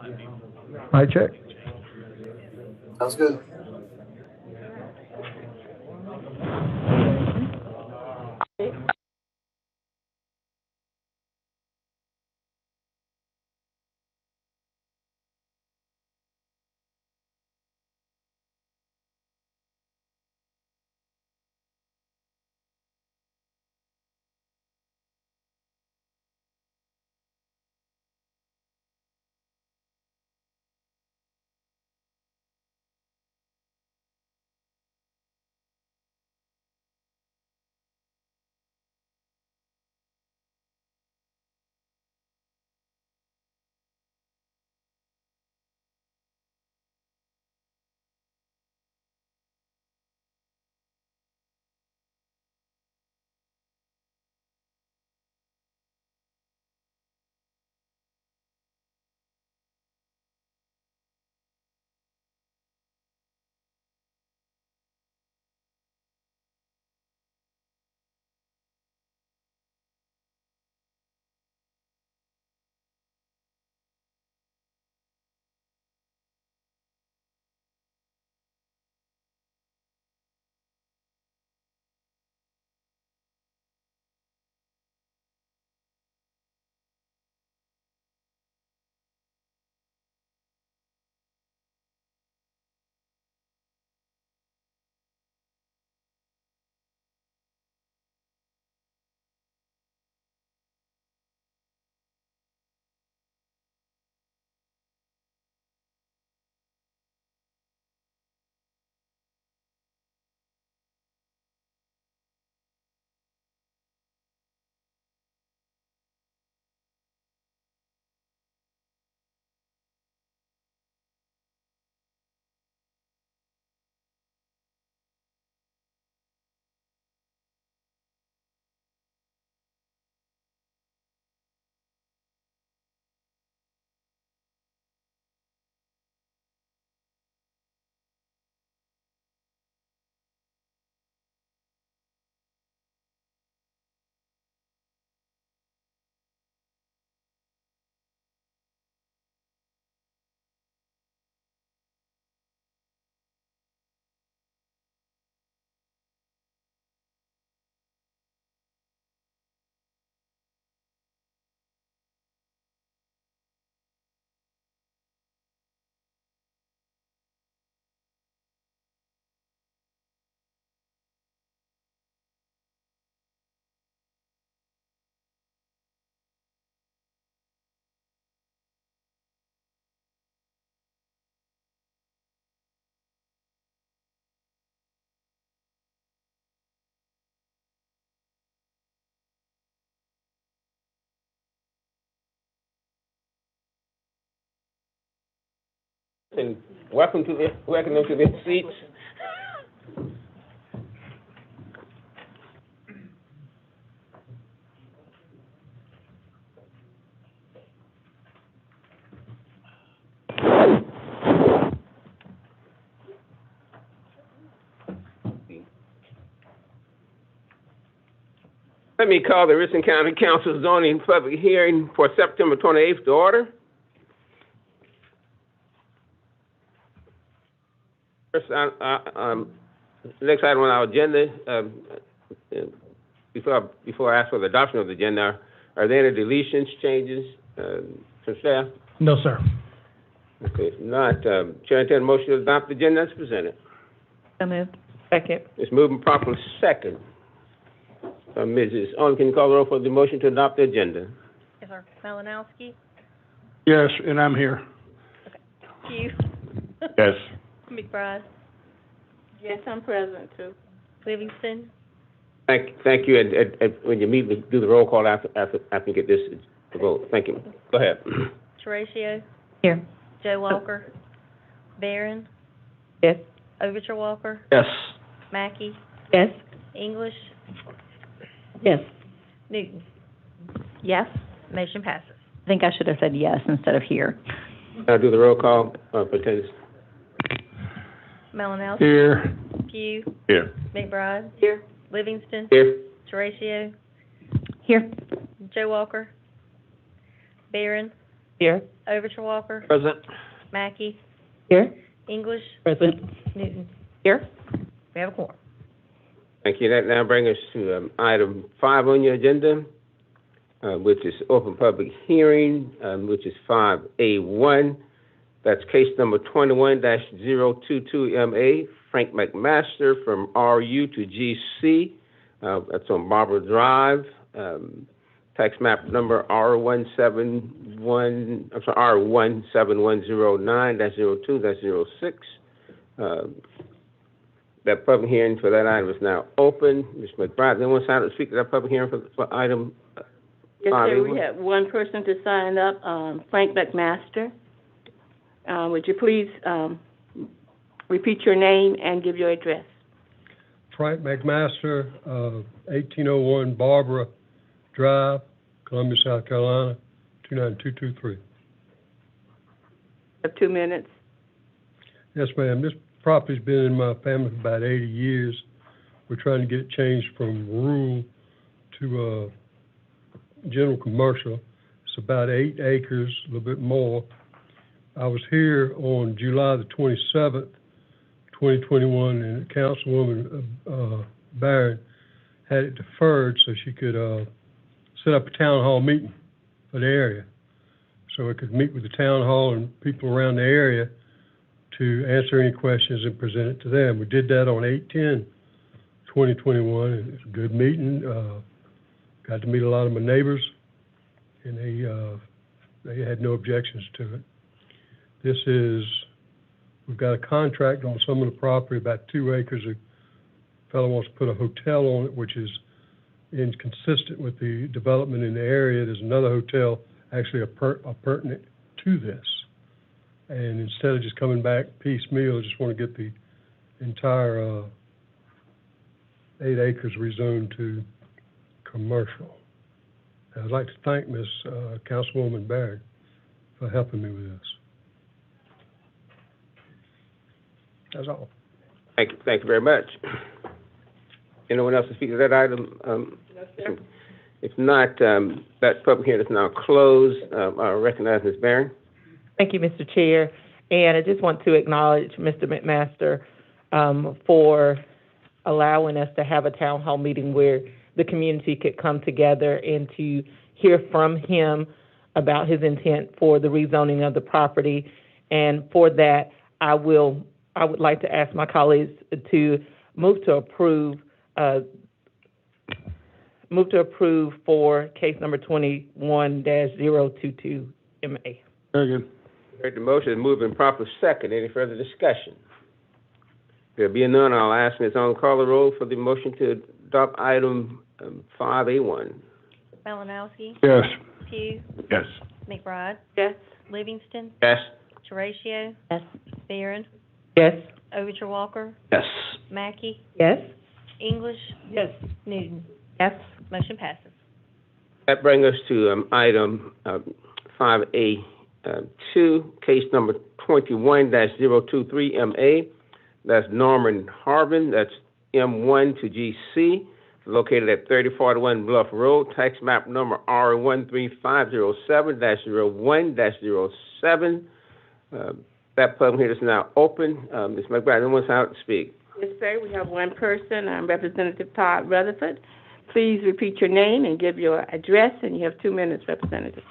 Mic check. Sounds good. And welcome to the seats. Let me call the Richmond County Council zoning public hearing for September 28th to order. First, next item on our agenda, before I ask for the adoption of the agenda, are there any deletions, changes from staff? No, sir. Okay, if not, Chair, entertain a motion to adopt the agenda as presented. So moved. Second. It's moved and properly second. Mrs. Owen, can you call the roll for the motion to adopt the agenda? Yes, sir. Malinowski? Yes, and I'm here. Hugh? Yes. McBride? Yes, I'm present too. Livingston? Thank you, and when you meet, do the roll call after you get this to vote. Thank you. Go ahead. Horatio? Here. Joe Walker? Barron? Yes. Overture Walker? Yes. Mackey? Yes. English? Yes. Newton? Yes. Motion passes. I think I should have said yes instead of here. I'll do the roll call for attendance. Malinowski? Here. Pugh? Here. McBride? Here. Livingston? Here. Horatio? Here. Joe Walker? Barron? Here. Overture, Present. Mackey, Here. English, Present. Newton. Here. We have a quorum. Thank you. That now brings us to item 5 on your agenda, which is open public hearing, which is 5A1. That's case number 21-022MA, Frank McMaster from RU to GC. That's on Barbara Drive. Tax map number R17109-02-06. That public hearing for that item is now open. Ms. McBride, anyone sign up to speak to that public hearing for item Yes, sir, 5A1? we have one person to sign up, Frank McMaster. Would you please repeat your name and give your address? Frank McMaster, 1801 Barbara Drive, Columbia, South Carolina, 29223. Have 2 minutes. Yes, ma'am. This property's been in my family for about 80 years. We're trying to get it changed from rural to general commercial. It's about 8 acres, a little bit more. I was here on July the 27th, 2021, and Councilwoman Barron had it deferred so she could set up a town hall meeting for the area. So it could meet with the town hall and people around the area to answer any questions and present it to them. We did that on 8/10/2021, and it was a good meeting. Got to meet a lot of my neighbors, and they had no objections to it. We've got a contract on some of the property, about 2 acres. A fellow wants to put a hotel on it, which is inconsistent with the development in the area. There's another hotel actually pertinent to this. And instead of just coming back piecemeal, I just want to get the entire 8 acres rezoned to commercial. I'd like to thank Ms. Councilwoman Barrett for helping me with this. That's all. Thank you very much. Anyone else to speak to that item? No, sir. If not, that public hearing is now closed. I recognize Ms. Barron. Thank you, Mr. Chair. And I just want to acknowledge Mr. McMaster for allowing us to have a town hall meeting where the community could come together and to hear from him about his intent for the rezoning of the property. And for that, I would like to ask my colleagues to move to approve for case number 21-022MA. Very good. Heard the motion, moving proper second. Any further discussion? There being none, I'll ask Ms. On call the roll for the motion to adopt item 5A1. Malinowski, Yes. Pugh, Yes. McBride, Yes. Livingston, Yes. Horatio, Yes. Barron, Yes? Overture, Yes. Mackey, Yes? English, Yes. Newton. Yes. Motion passes. That brings us to item 5A2, case number 21-023MA. That's Norman Harvin. That's M1 to GC, located at 3041 Bluff Road, tax map number R13507-01-07. That public hearing is now open. Ms. McBride, anyone out to speak? Yes, sir, we have one person, Representative Todd Rutherford. Please repeat your name and give your address, and you have 2 minutes, Representative.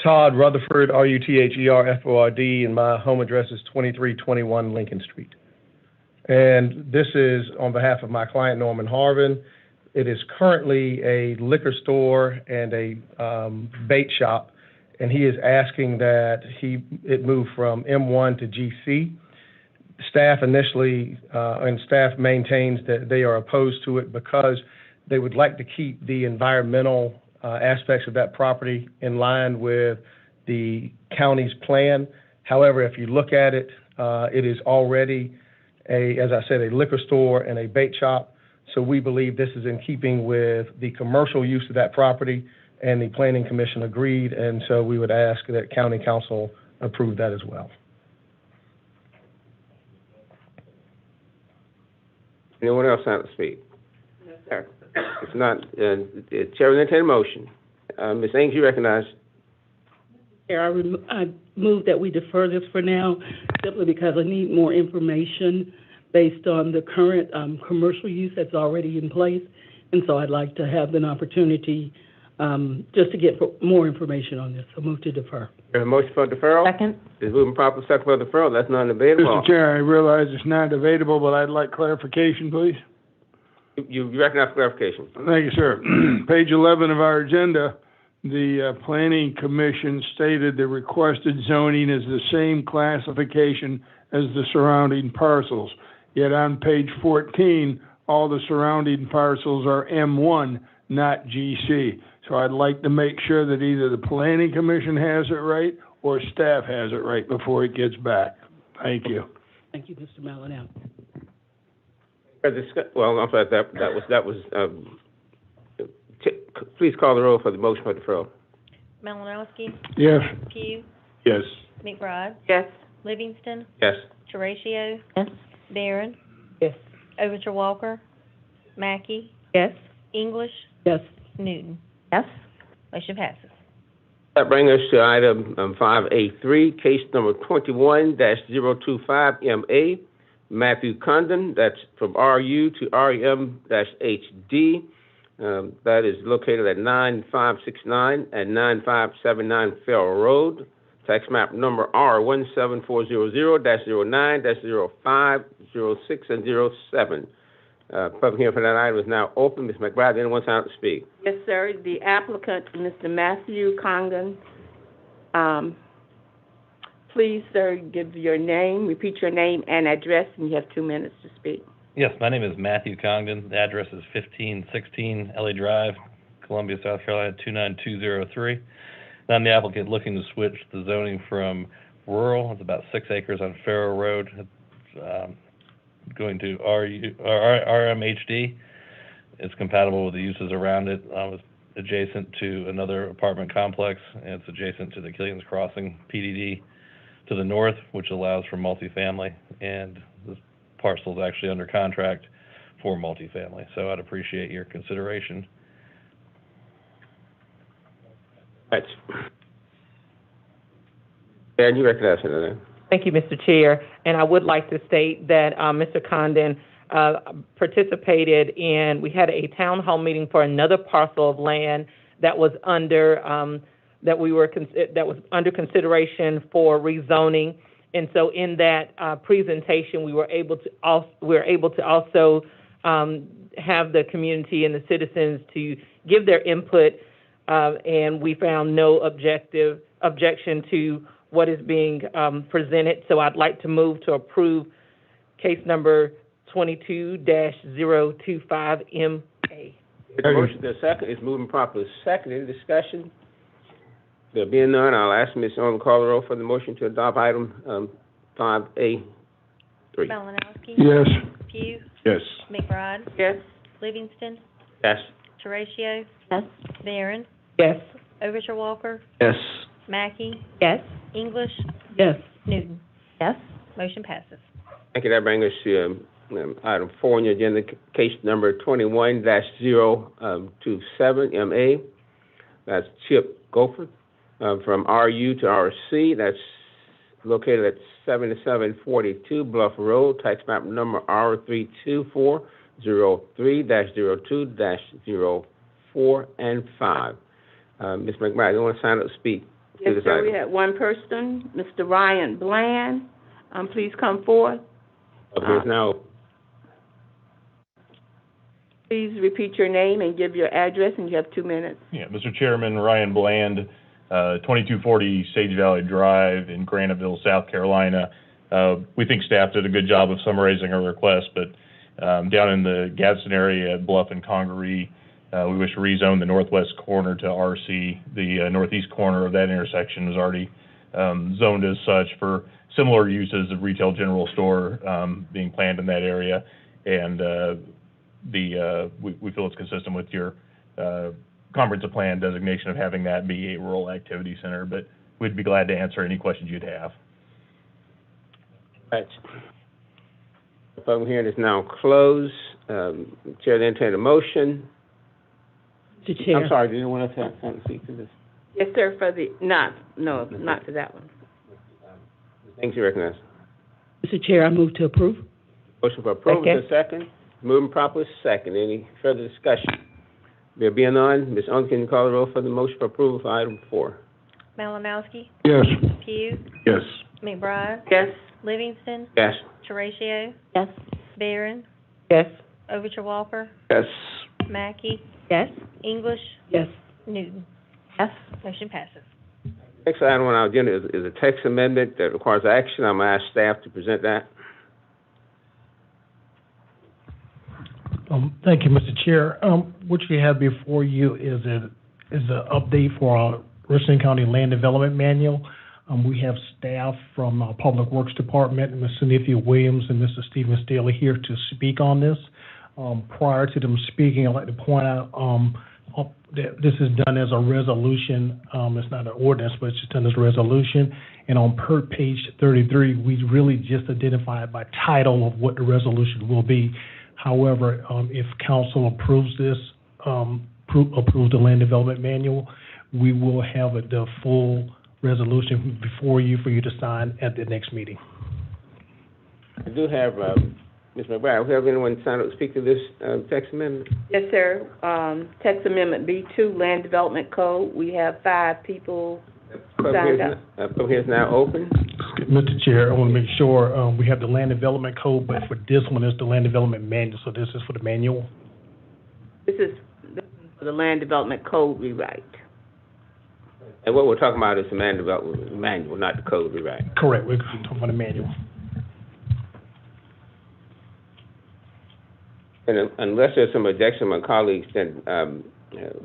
Todd Rutherford, Rutherford, and my home address is 2321 Lincoln Street. And this is on behalf of my client, Norman Harvin. It is currently a liquor store and a bait shop, and he is asking that it move from M1 to GC. Staff initially, and staff maintains that they are opposed to it because they would like to keep the environmental aspects of that property in line with the county's plan. However, if you look at it, it is already as I said, a liquor store and a bait shop. So we believe this is in keeping with the commercial use of that property, and the Planning Commission agreed, and so we would ask that County Council approve that as well. Anyone else out to speak? No, sir. If not, Chair will entertain a motion. Ms. Ames, you recognize. I move that we defer this for now, simply because I need more information based on the current, commercial use that's already in place. And so I'd like to have an opportunity, just to get more information on this. So move to defer. There's a motion for deferral? Second? It's moving properly second for deferral. That's not debatable. Mr. Chair, I realize it's not debatable, but I'd like clarification, please. You recognize clarification? Thank you, sir. Page 11 of our agenda, the Planning Commission stated the requested zoning is the same classification as the surrounding parcels. Yet on page 14, all the surrounding parcels are M1, not GC. So I'd like to make sure that either the Planning Commission has it right or staff has it right before it gets back. Thank you. Thank you, Mr. Malinowski. Well, I'm sorry, that was, please call the roll for the motion for deferral. Malinowski, Yes. Pugh, Yes. McBride, Yes. Livingston, Yes. Horatio, Yes. Barron, Yes. Overture Walker, Mackey, Yes. English, Yes. Newton. Yes. Motion passes. That brings us to item 5A3, case number 21-025 MA, Matthew Condon, that's from RU to REM-HD. That is located at 9569 and 9579 Farrell Road. Tax map number R17400-09-05, 06, and 07. Public hearing for that item is now open. Ms. McBride, anyone sign up to speak? Yes, sir. The applicant, Mr. Matthew Congan. Please, sir, give your name, repeat your name and address, and you have 2 minutes to speak. Yes, my name is Matthew Congdon. The address is 1516 Ellie Drive, Columbia, South Carolina, 29203. And I'm the applicant looking to switch the zoning from rural, it's about 6 acres on Farrow Road, going to RMHD. It's compatible with the uses around it. It's adjacent to another apartment complex, and it's adjacent to the Killian's Crossing PDD to the north, which allows for multifamily, and this parcel is actually under contract for multifamily, so I'd appreciate your consideration. Right. And you recognize it, Thank you, Mr. Chair. And I would like to state that Mr. Condon participated in, we had a town hall meeting for another parcel of land that was under that was under consideration for rezoning. And so in that presentation, we were able to also have the community and the citizens to give their input, and we found no objection to what is being presented. So I'd like to move to approve case number 22-025 MA. The motion to second is moving properly. Second, any discussion? There being none, I'll ask Ms. Owen to call the roll for the motion to adopt item 5A3. Malinowski, Yes. Pugh, Yes. McBride, Yes. Livingston, Yes. Horatio, Yes. Barron, Yes. Overture Walker, Yes. Mackey, Yes. English, Yes. Newton. Yes. Motion passes. Thank you. That brings us to item 4 on your agenda, case number 21-027 MA. That's Chip Gofford from RU to RC. That's located at 7742 Bluff Road, tax map number R32403-02-04 and 5. Ms. McBride, you want to sign up to speak? Yes, sir. We have one person, Mr. Ryan Bland. Please come forth. Here's now. Please repeat your name and give your address, and you have 2 minutes. Yeah, Mr. Chairman, Ryan Bland, 2240 Sage Valley Drive in Graniteville, South Carolina. We think staff did a good job of summarizing our request, but down in the Gadsden area at Bluff and Congaree, we wish to rezone the northwest corner to RC. The northeast corner of that intersection is already zoned as such for similar uses of retail general store being planned in that area, and we feel it's consistent with your comprehensive plan designation of having that be a rural activity center, but we'd be glad to answer any questions you'd have. Right. The public hearing is now closed. Chair, entertain a motion. Mr. Chair. I'm sorry, did anyone else have to speak to this? Yes, sir, for the, not for that one. Thank you, recognize. Mr. Chair, I move to approve. Motion for approval, is there a second? Moving properly, second. Any further discussion? There being none, Ms. Owens, can you call the roll for the motion for approval for item 4? Malinowski, Yes. Pugh, Yes. McBride, Yes. Livingston, Yes. Teratio, Yes. Barron, Yes. Overture Walker, Yes. Mackey, Yes. English, Yes. Newton. Yes. Motion passes. Next item on our agenda is a text amendment that requires action. I'm going to ask staff to present that. Thank you, Mr. Chair. What you have before you is an update for our Richmond County Land Development Manual. We have staff from our Public Works Department, Ms. Cynthia Williams and Mr. Stephen Staley here to speak on this. Prior to them speaking, I'd like to point out that this is done as a resolution. It's not an ordinance, but it's just done as a resolution. And on page 33, we really just identified by title of what the resolution will be. However, if council approves this, approves the land development manual, we will have the full resolution before you for you to sign at the next meeting. I do have, Ms. McBride, we have anyone sign up to speak to this text amendment? Yes, sir. Text Amendment B2, Land Development Code. We have 5 people signed up. Public hearing is now open. Mr. Chair, I want to make sure we have the land development code, but for this one, it's the land development manual, so this is for the manual. This is for the Land Development Code rewrite. And what we're talking about is the land development manual, not the code rewrite. Correct, we're talking about the manual. And unless there's some objection from my colleagues, then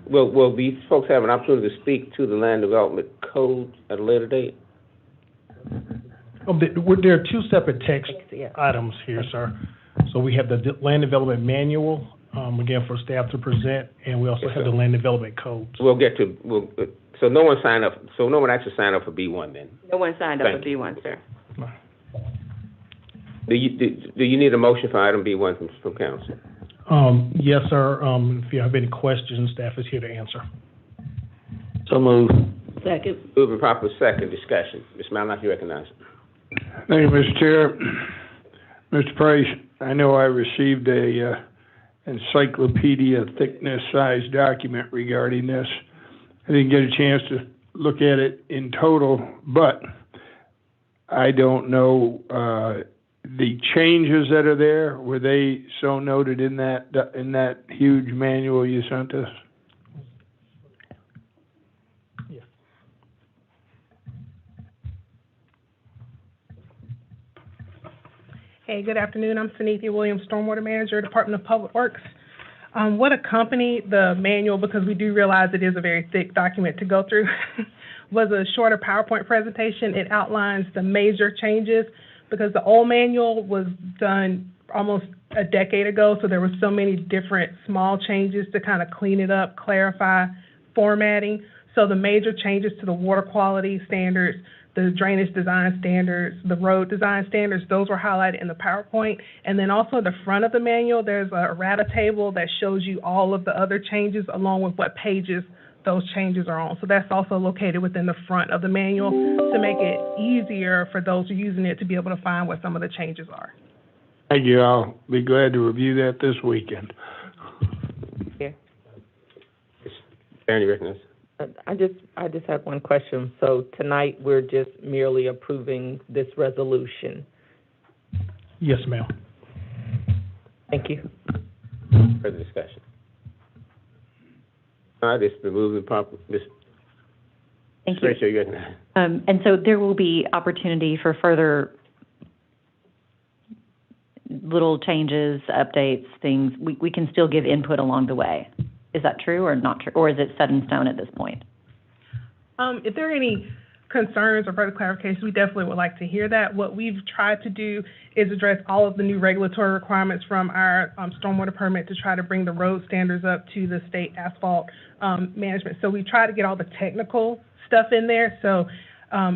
will these folks have an opportunity to speak to the land development code at a later date? There are 2 separate text items here, sir. So we have the land development manual, again, for staff to present, and we also have the land development codes. We'll get to, so no one signed up, so no one actually signed up for B1 then? No one signed up for B1, sir. Do you need a motion for item B1 from council? Yes, sir. If you have any questions, staff is here to answer. So moved. Second. Moving proper second, discussion. Ms. Malinoff, you recognize. Thank you, Mr. Chair. Mr. Price, I know I received a encyclopedia thickness size document regarding this. I didn't get a chance to look at it in total, but I don't know the changes that are there. Were they so noted in that huge manual you sent us? Yeah. Hey, good afternoon. I'm Cynthia Williams, Stormwater Manager, Department of Public Works. What accompanied the manual, because we do realize it is a very thick document to go through, was a shorter PowerPoint presentation. It outlines the major changes because the old manual was done almost a decade ago, so there were so many different small changes to kind of clean it up, clarify formatting. So the major changes to the water quality standards, the drainage design standards, the road design standards, those were highlighted in the PowerPoint. And then also at the front of the manual, there's a errata table that shows you all of the other changes along with what pages those changes are on. So that's also located within the front of the manual to make it easier for those who are using it to be able to find what some of the changes are. Thank you. I'll be glad to review that this weekend. Yeah. Barron, you recognize. I just have one question. So tonight, we're just merely approving this resolution. Yes, ma'am. Thank you. Further discussion. All right, it's been moving properly. Ms. Thank you. Rachel, you recognize. And so there will be opportunity for further little changes, updates, things. We can still give input along the way. Is that true or not true? Or is it set in stone at this point? If there are any concerns or further clarifications, we definitely would like to hear that. What we've tried to do is address all of the new regulatory requirements from our stormwater permit to try to bring the road standards up to the state asphalt management. So we try to get all the technical stuff in there. So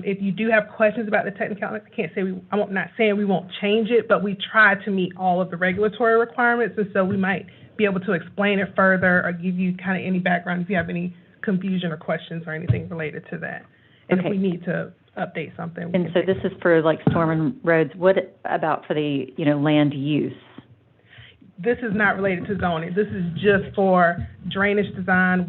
if you do have questions about the technical, I'm not saying we won't change it, but we try to meet all of the regulatory requirements. And so we might be able to explain it further or give you kind of any background if you have any confusion or questions or anything related to that. And if Okay. we need to update something, we And can so fix this is for like storm and roads. What about for the, land use? This is not related to zoning. This is just for drainage design,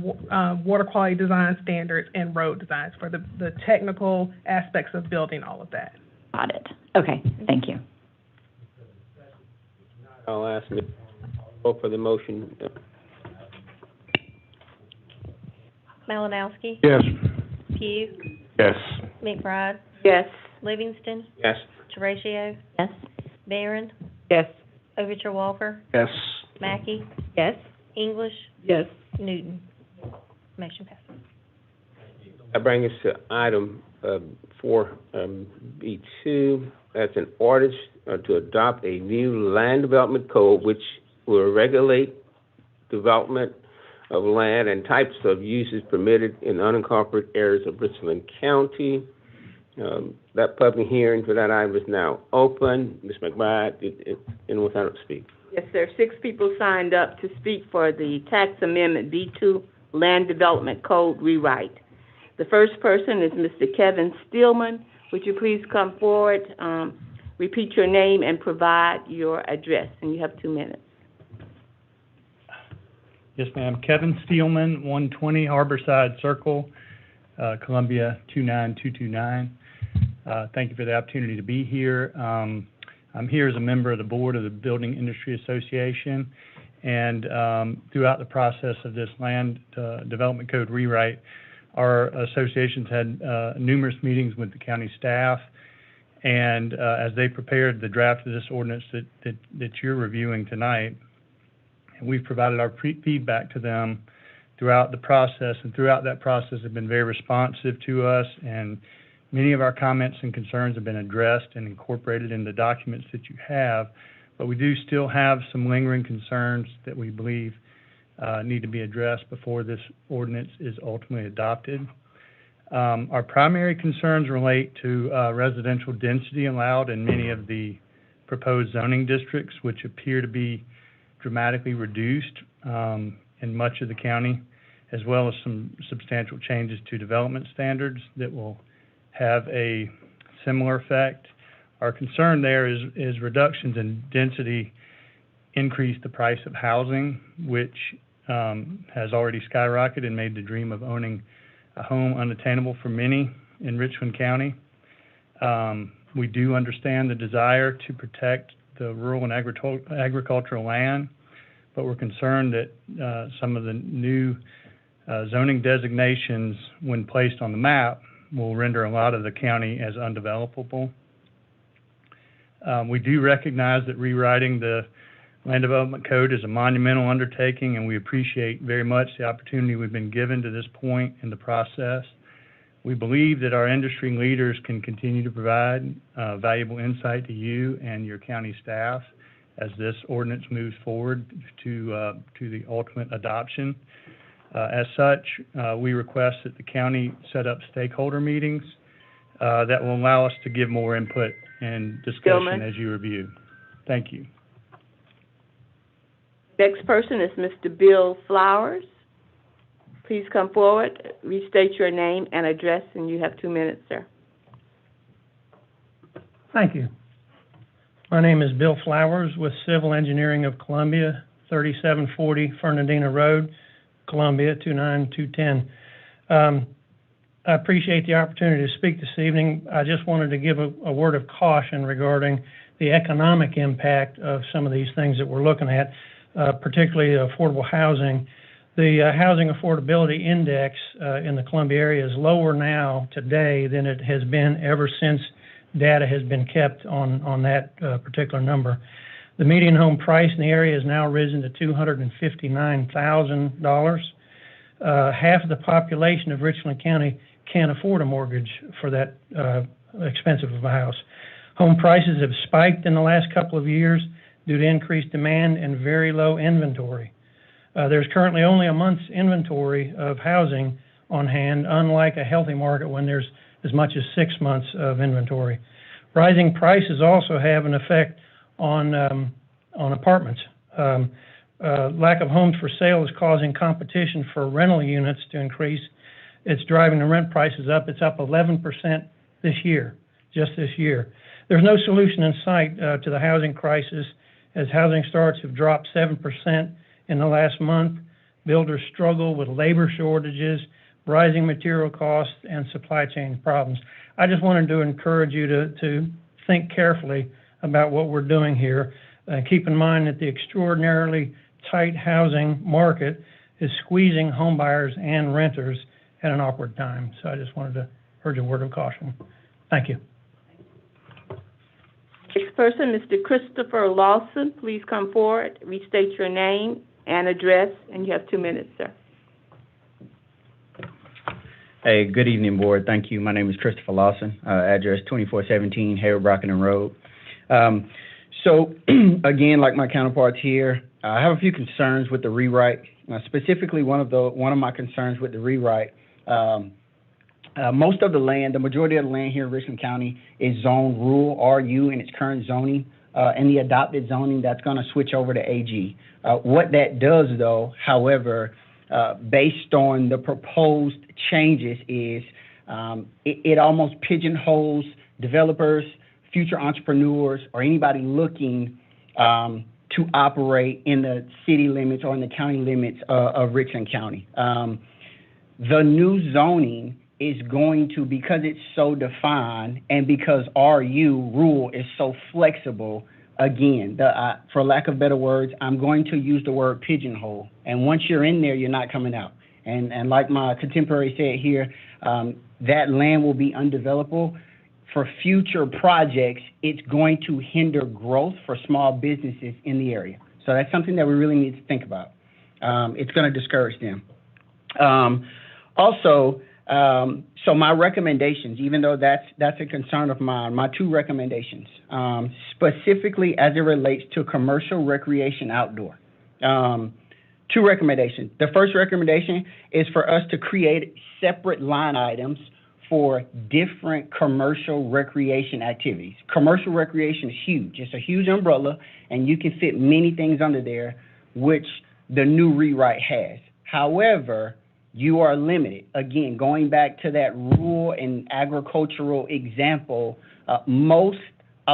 water quality design standards, and road designs for the technical aspects of building all of that. Got it. Okay, thank you. I'll ask Ms. Vote for the motion. Malinowski, Yes. Pugh, Yes. McBride, Yes. Livingston, Yes. Teratio, Yes? Barron, Yes. Overture Walker, Yes. Mackey, Yes. English, Yes. Newton. Motion passes. That brings us to item 4B2. That's an ordinance to adopt a new land development code which will regulate development of land and types of uses permitted in unincorporated areas of Richmond County. That public hearing for that item is now open. Ms. McBride, anyone sign up to speak? Yes, sir. 6 people signed up to speak for the Tax Amendment B2 Land Development Code rewrite. The first person is Mr. Kevin Steelman. Would you please come forward, repeat your name, and provide your address? And you have 2 minutes. Yes, ma'am. Kevin Steelman, 120 Harborside Circle, Columbia 29229. Thank you for the opportunity to be here. I'm here as a member of the board of the Building Industry Association, and throughout the process of this land development code rewrite, our associations had numerous meetings with the county staff, and as they prepared the draft of this ordinance that you're reviewing tonight, we've provided our feedback to them throughout the process, and throughout that process have been very responsive to us, and many of our comments and concerns have been addressed and incorporated in the documents that you have, but we do still have some lingering concerns that we believe need to be addressed before this ordinance is ultimately adopted. Our primary concerns relate to residential density allowed in many of the proposed zoning districts, which appear to be dramatically reduced in much of the county, as well as some substantial changes to development standards that will have a similar effect. Our concern there is reductions in density increase the price of housing, which has already skyrocketed and made the dream of owning a home unattainable for many in Richmond County. We do understand the desire to protect the rural and agricultural land, but we're concerned that some of the new zoning designations, when placed on the map, will render a lot of the county as undevelopable. We do recognize that rewriting the Land Development Code is a monumental undertaking, and we appreciate very much the opportunity we've been given to this point in the process. We believe that our industry leaders can continue to provide valuable insight to you and your county staff as this ordinance moves forward to the ultimate adoption. As such, we request that the county set up stakeholder meetings that will allow us to give more input and discussion as you review. Thank you. Next person is Mr. Bill Flowers. Please come forward, restate your name and address, and you have 2 minutes, sir. Thank you. My name is Bill Flowers with Civil Engineering of Columbia, 3740 Fernandina Road, Columbia 29210. I appreciate the opportunity to speak this evening. I just wanted to give a word of caution regarding the economic impact of some of these things that we're looking at, particularly affordable housing. The Housing Affordability Index in the Columbia area is lower now today than it has been ever since data has been kept on that particular number. The median home price in the area has now risen to $259,000. Half of the population of Richland County can't afford a mortgage for that expensive of a house. Home prices have spiked in the last couple of years due to increased demand and very low inventory. There's currently only a month's inventory of housing on hand, unlike a healthy market when there's as much as 6 months of inventory. Rising prices also have an effect on apartments. Lack of homes for sale is causing competition for rental units to increase. It's driving the rent prices up. It's up 11% this year, just this year. There's no solution in sight to the housing crisis, as housing starts have dropped 7% in the last month. Builders struggle with labor shortages, rising material costs, and supply chain problems. I just wanted to encourage you to think carefully about what we're doing here. Keep in mind that the extraordinarily tight housing market is squeezing home buyers and renters at an awkward time. So I just wanted to urge a word of caution. Thank you. Next person, Mr. Christopher Lawson, please come forward, restate your name and address, and you have 2 minutes, sir. Hey, good evening, board. Thank you. My name is Christopher Lawson, address 2417 Hayward Brockenden Road. So, again, like my counterparts here, I have a few concerns with the rewrite. Specifically, one of my concerns with the rewrite, most of the land, the majority of the land here in Richmond County is zoned rural RU in its current zoning, and the adopted zoning that's going to switch over to AG. What that does, though, however, based on the proposed changes is it almost pigeonholes developers, future entrepreneurs, or anybody looking to operate in the city limits or in the county limits of Richmond County. The new zoning is going to, because it's so defined and because RU rule is so flexible, again, for lack of better words, I'm going to use the word pigeonhole. And once you're in there, you're not coming out. And like my contemporary said here, that land will be undevelopable. For future projects, it's going to hinder growth for small businesses in the area. So that's something that we really need to think about. It's going to discourage them. So my recommendations, even though that's a concern of mine, my 2 recommendations, specifically as it relates to commercial recreation outdoor. 2 recommendations. The first recommendation is for us to create separate line items for different commercial recreation activities. Commercial recreation is huge. It's a huge umbrella, and you can fit many things under there, which the new rewrite has. However, you are limited. Again, going back to that rural and agricultural example, a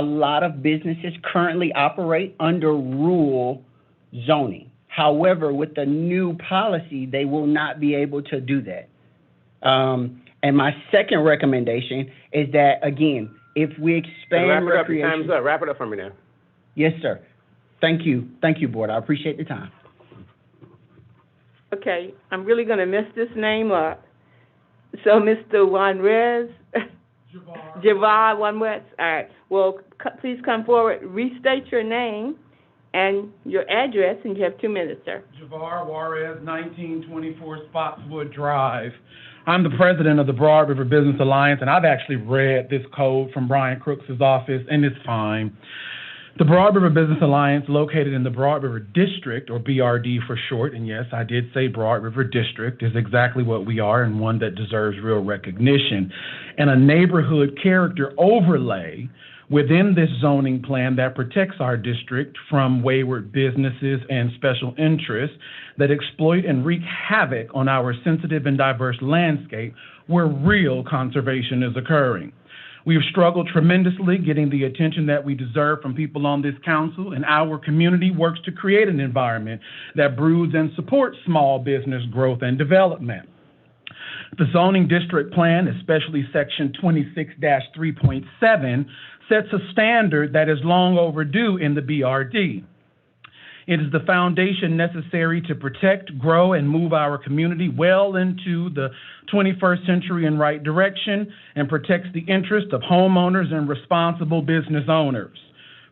lot of businesses currently operate under rural zoning. However, with the new policy, they will not be able to do that. And my second recommendation is that, again, if we expand recreation... Time's up. Wrap it up for me now. Yes, sir. Thank you. Thank you, board. I appreciate the time. Okay, I'm really going to mess this name up. So, Mr. Juarez? Javar Juarez. All right. Well, please come forward, restate your name and your address, and you have 2 minutes, sir. Javar Juarez, 1924 Spotswood Drive. I'm the president of the Broad River Business Alliance, and I've actually read this code from Brian Crooks' office, and it's fine. The Broad River Business Alliance, located in the Broad River District, or BRD for short, and yes, I did say Broad River District, is exactly what we are and one that deserves real recognition. And a neighborhood character overlay within this zoning plan that protects our district from wayward businesses and special interests that exploit and wreak havoc on our sensitive and diverse landscape where real conservation is occurring. We have struggled tremendously getting the attention that we deserve from people on this council, and our community works to create an environment that broods and supports small business growth and development. The zoning district plan, especially section 26-3.7, sets a standard that is long overdue in the BRD. It is the foundation necessary to protect, grow, and move our community well into the 21st century in right direction and protects the interest of homeowners and responsible business owners.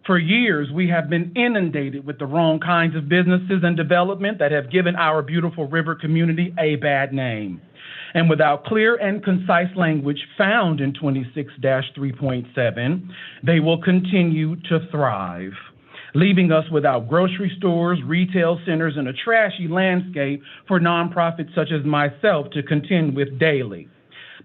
For years, we have been inundated with the wrong kinds of businesses and development that have given our beautiful river community a bad name. And without clear and concise language found in 26-3.7, they will continue to thrive, leaving us without grocery stores, retail centers, and a trashy landscape for nonprofits such as myself to contend with daily.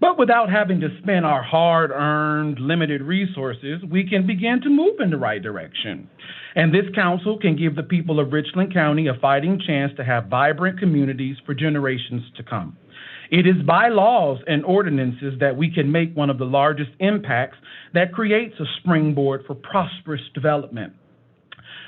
But without having to spend our hard-earned, limited resources, we can begin to move in the right direction. And this council can give the people of Richland County a fighting chance to have vibrant communities for generations to come. It is by laws and ordinances that we can make one of the largest impacts that creates a springboard for prosperous development.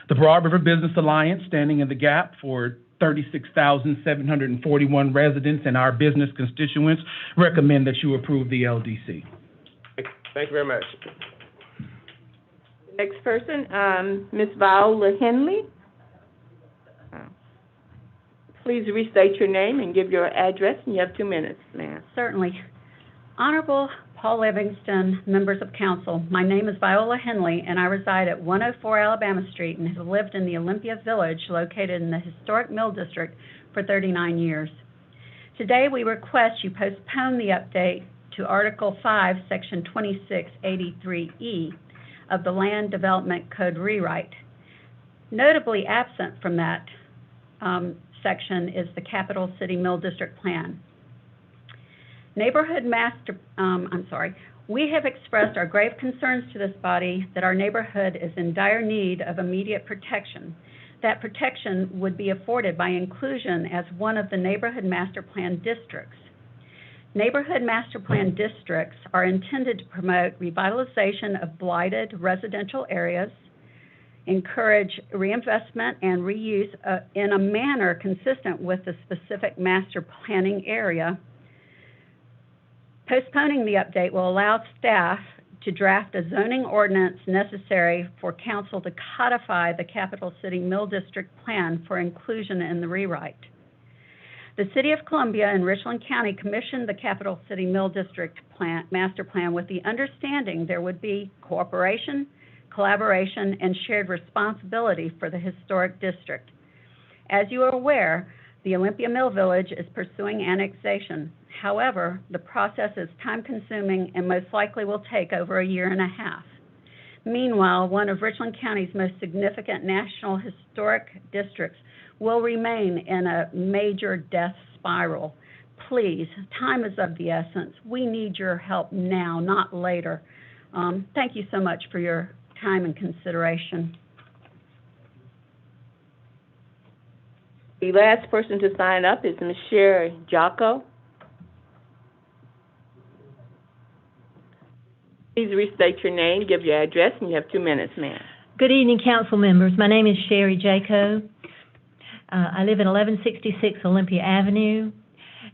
The Broad River Business Alliance, standing in the gap for 36,741 residents and our business constituents, recommend that you approve the LDC. Thank you very much. Next person, Ms. Viola Henley. Please restate your name and give your address, and you have 2 minutes, ma'am. Certainly. Honorable Paul Livingston, members of council, my name is Viola Henley, and I reside at 104 Alabama Street and have lived in the Olympia Village located in the historic Mill District for 39 years. Today, we request you postpone the update to Article 5, Section 2683E of the Land Development Code rewrite. Notably absent from that section is the Capital City Mill District Plan. We have expressed our grave concerns to this body that our neighborhood is in dire need of immediate protection. That protection would be afforded by inclusion as one of the neighborhood master plan districts. Neighborhood master plan districts are intended to promote revitalization of blighted residential areas, encourage reinvestment and reuse in a manner consistent with the specific master planning area. Postponing the update will allow staff to draft a zoning ordinance necessary for council to codify the Capital City Mill District Plan for inclusion in the rewrite. The City of Columbia and Richland County commissioned the Capital City Mill District Master Plan with the understanding there would be cooperation, collaboration, and shared responsibility for the historic district. As you are aware, the Olympia Mill Village is pursuing annexation. However, the process is time-consuming and most likely will take over a year and a half. Meanwhile, one of Richland County's most significant national historic districts will remain in a major death spiral. Please, time is of the essence. We need your help now, not later. Thank you so much for your time and consideration. The last person to sign up is Ms. Sherry Jocko. Please restate your name, give your address, and you have 2 minutes, ma'am. Good evening, council members. My name is Sherry Jocko. I live at 1166 Olympia Avenue,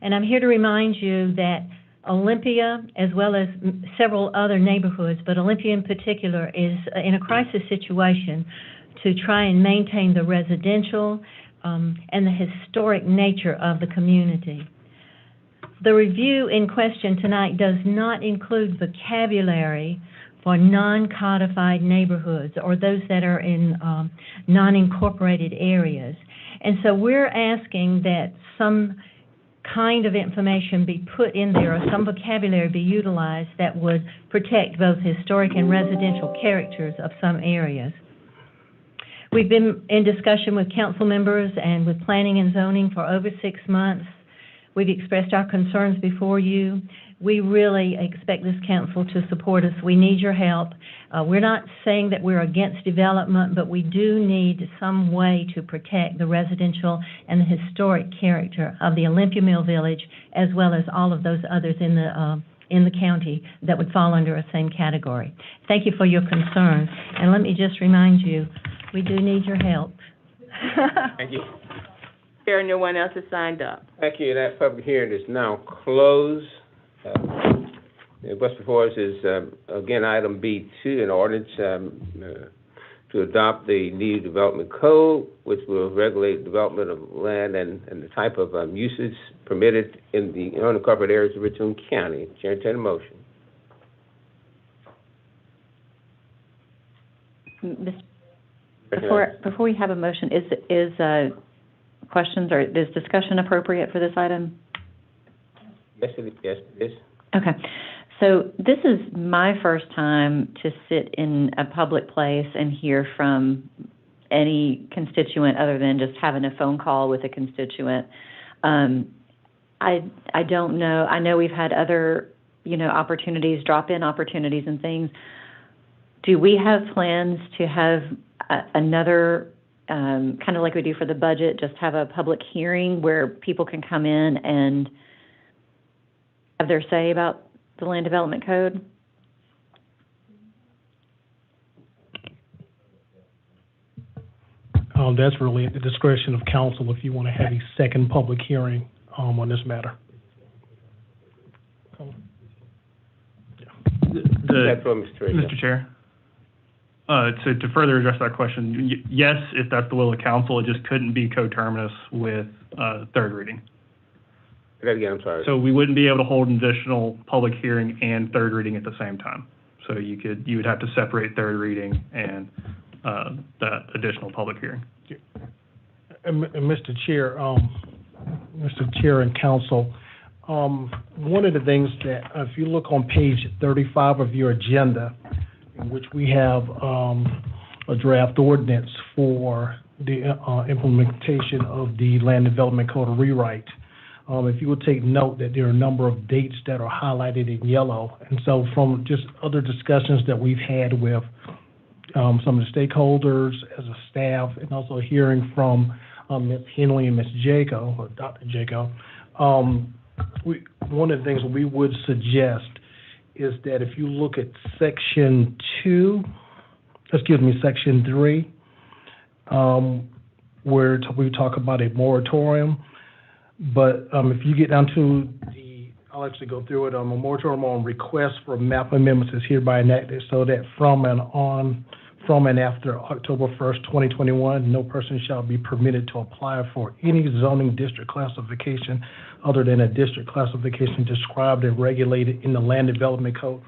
and I'm here to remind you that Olympia, as well as several other neighborhoods, but Olympia in particular, is in a crisis situation to try and maintain the residential and the historic nature of the community. The review in question tonight does not include vocabulary for non-codified neighborhoods or those that are in non-incorporated areas. And so we're asking that some kind of information be put in there or some vocabulary be utilized that would protect both historic and residential characters of some areas. We've been in discussion with council members and with planning and zoning for over 6 months. We've expressed our concerns before you. We really expect this council to support us. We need your help. We're not saying that we're against development, but we do need some way to protect the residential and the historic character of the Olympia Mill Village, as well as all of those others in the county that would fall under a same category. Thank you for your concern. And let me just remind you, we do need your help. Thank you. There, no one else has signed up. Thank you. That public hearing is now closed. What's before us is, again, item B2, an ordinance to adopt the New Development Code, which will regulate development of land and the type of uses permitted in the unincorporated areas of Richmond County. Chair, entertain a motion. Before we have a motion, is questions or is discussion appropriate for this item? Yes, it is. Okay. So this is my first time to sit in a public place and hear from any constituent other than just having a phone call with a constituent. I don't know. I know we've had other opportunities, drop-in opportunities and things. Do we have plans to have another, kind of like we do for the budget, just have a public hearing where people can come in and have their say about the land development code? That's really at the discretion of council if you want to have a second public hearing on this matter. Mr. Chair, to further address that question, yes, if that's the will of council, it just couldn't be coterminous with third reading. Say that again, I'm sorry. So we wouldn't be able to hold an additional public hearing and third reading at the same time. So you would have to separate third reading and that additional public hearing. And Mr. Chair, and Council, one of the things that, if you look on page 35 of your agenda, in which we have a draft ordinance for the implementation of the Land Development Code rewrite, if you would take note that there are a number of dates that are highlighted in yellow. And so from just other discussions that we've had with some of the stakeholders as a staff, and also hearing from Ms. Henley and Ms. Jaco, or Dr. Jaco, one of the things we would suggest is that if you look at section 3, where we talk about a moratorium, but if you get down to I'll actually go through it, a moratorium on requests for map amendments is hereby enacted so that from and after October 1st, 2021, no person shall be permitted to apply for any zoning district classification other than a district classification described and regulated in the Land Development Code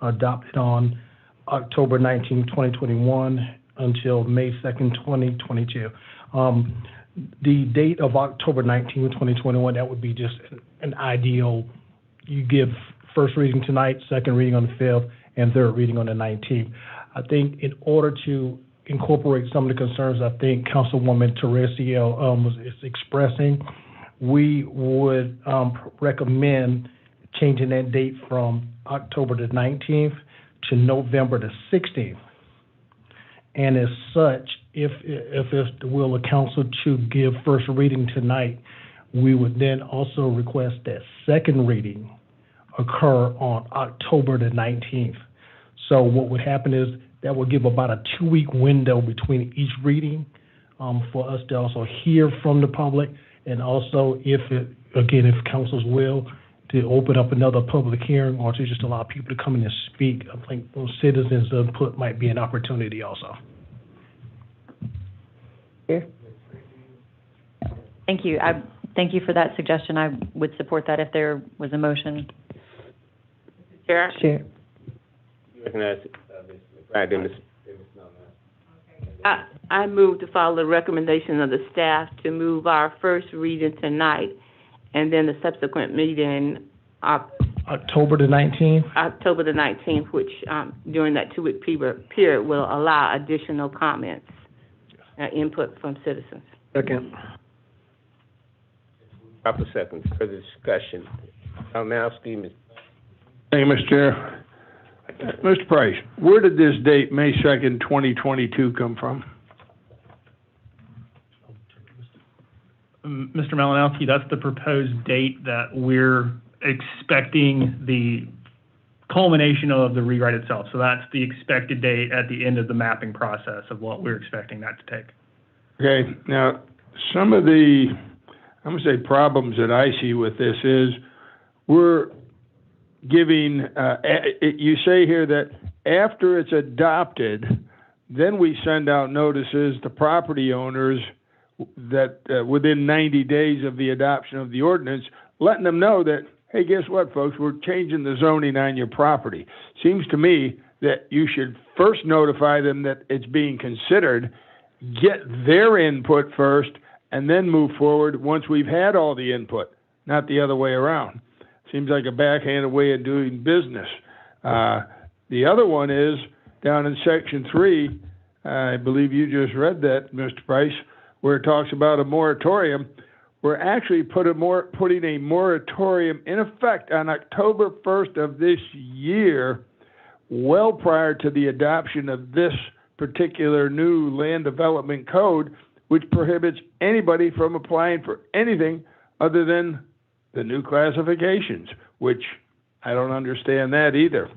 adopted on October 19, 2021 until May 2nd, 2022. The date of October 19, 2021, that would be just an ideal. You give first reading tonight, second reading on the 5th, and third reading on the 19th. I think in order to incorporate some of the concerns I think Councilwoman Teresiel is expressing, we would recommend changing that date from October the 19th to November the 16th. And as such, if it's the will of council to give first reading tonight, we would then also request that second reading occur on October the 19th. So what would happen is that would give about a 2-week window between each reading for us to also hear from the public, and also if council's will, to open up another public hearing or to just allow people to come in and speak. I think those citizens' input might be an opportunity also. Thank you. Thank you for that suggestion. I would support that if there was a motion. Chair? Sure. You recognize Ms. McBride and Ms. I move to follow the recommendation of the staff to move our first reading tonight, and then the subsequent meeting, October the 19th? October the 19th, which during that 2-week period will allow additional comments and input from citizens. Second. Proper second. Further discussion. Malski, Ms. Thank you, Mr. Chair. Mr. Price, where did this date, May 2nd, 2022, come from? Mr. Malinowski, that's the proposed date that we're expecting the culmination of the rewrite itself. So that's the expected date at the end of the mapping process of what we're expecting that to take. Okay, now, some of the, I'm going to say problems that I see with this is we're giving, you say here that after it's adopted, then we send out notices to property owners that within 90 days of the adoption of the ordinance, letting them know that, hey, guess what, folks, we're changing the zoning on your property. Seems to me that you should first notify them that it's being considered, get their input first, and then move forward once we've had all the input, not the other way around. Seems like a backhanded way of doing business. The other one is down in section 3, I believe you just read that, Mr. Price, where it talks about a moratorium. we're actually putting a moratorium in effect on October 1st of this year, well prior to the adoption of this particular new land development code, which prohibits anybody from applying for anything other than the new classifications, which I don't understand that either.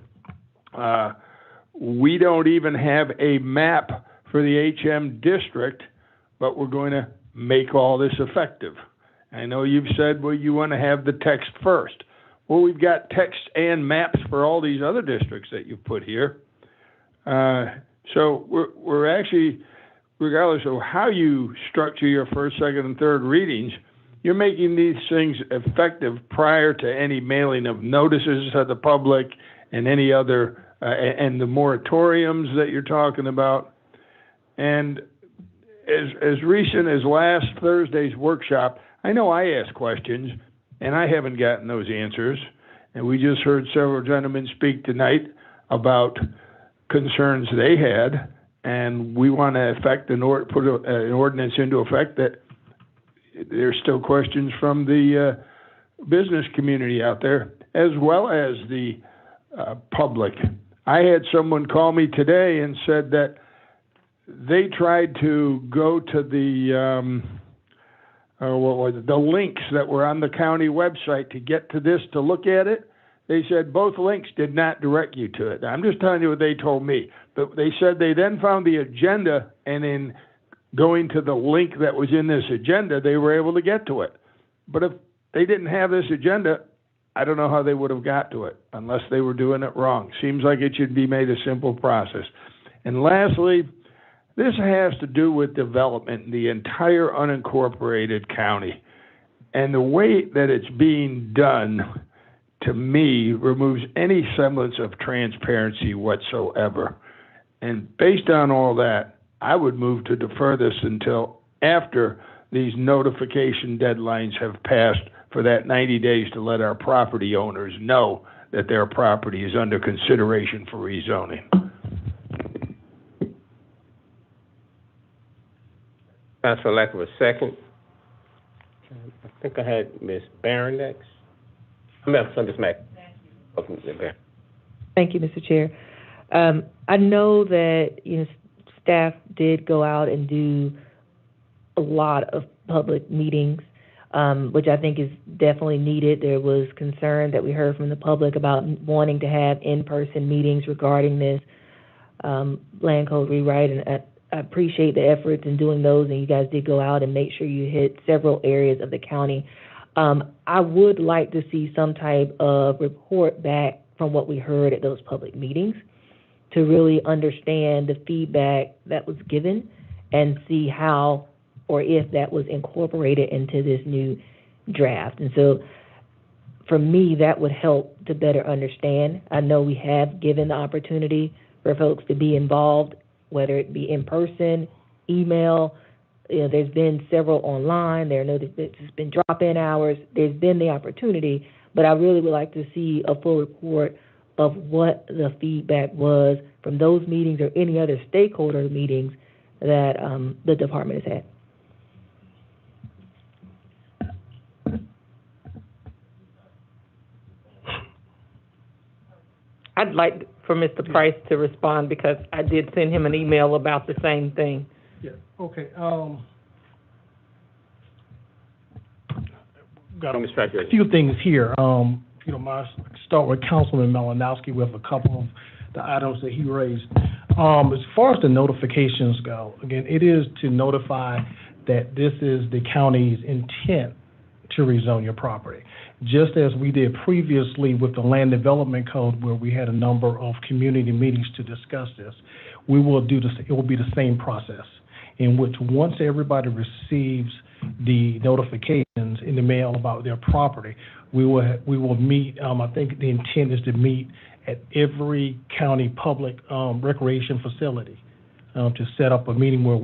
We don't even have a map for the HM district, but we're going to make all this effective. I know you've said, well, you want to have the text first. Well, we've got text and maps for all these other districts that you've put here. So we're actually, regardless of how you structure your first, second, and third readings, you're making these things effective prior to any mailing of notices to the public and any other, and the moratoriums that you're talking about. And as recent as last Thursday's workshop, I know I asked questions, and I haven't gotten those answers. And we just heard several gentlemen speak tonight about concerns they had, and we want to put an ordinance into effect that there's still questions from the business community out there, as well as the public. I had someone call me today and said that they tried to go to the links that were on the county website to get to this, to look at it. They said both links did not direct you to it. I'm just telling you what they told me. But they said they then found the agenda, and in going to the link that was in this agenda, they were able to get to it. But if they didn't have this agenda, I don't know how they would have got to it, unless they were doing it wrong. Seems like it should be made a simple process. And lastly, this has to do with development in the entire unincorporated county. And the way that it's being done, to me, removes any semblance of transparency whatsoever. And based on all that, I would move to defer this until after these notification deadlines have passed for that 90 days to let our property owners know that their property is under consideration for rezoning. Pass for lack of a second. I think I had Ms. Barron next. Ms. Mack. Thank you, Mr. Chair. I know that, staff did go out and do a lot of public meetings, which I think is definitely needed. There was concern that we heard from the public about wanting to have in-person meetings regarding this land code rewrite, and I appreciate the efforts in doing those, and you guys did go out and make sure you hit several areas of the county. I would like to see some type of report back from what we heard at those public meetings to really understand the feedback that was given and see how or if that was incorporated into this new draft. And so for me, that would help to better understand. I know we have given the opportunity for folks to be involved, whether it be in person, email. There's been several online. There are no, there's been drop-in hours. There's been the opportunity, but I really would like to see a full report of what the feedback was from those meetings or any other stakeholder meetings that the department has had. I'd like for Mr. Price to respond because I did send him an email about the same thing. Yeah, okay. Got a few things here. If you don't mind, start with Councilman Malinowski with a couple of the items that he raised. As far as the notifications go, again, it is to notify that this is the county's intent to rezone your property. Just as we did previously with the land development code, where we had a number of community meetings to discuss this, we will do this. It will be the same process, in which once everybody receives the notifications in the mail about their property, we will meet. I think the intent is to meet at every county public recreation facility to set up a meeting where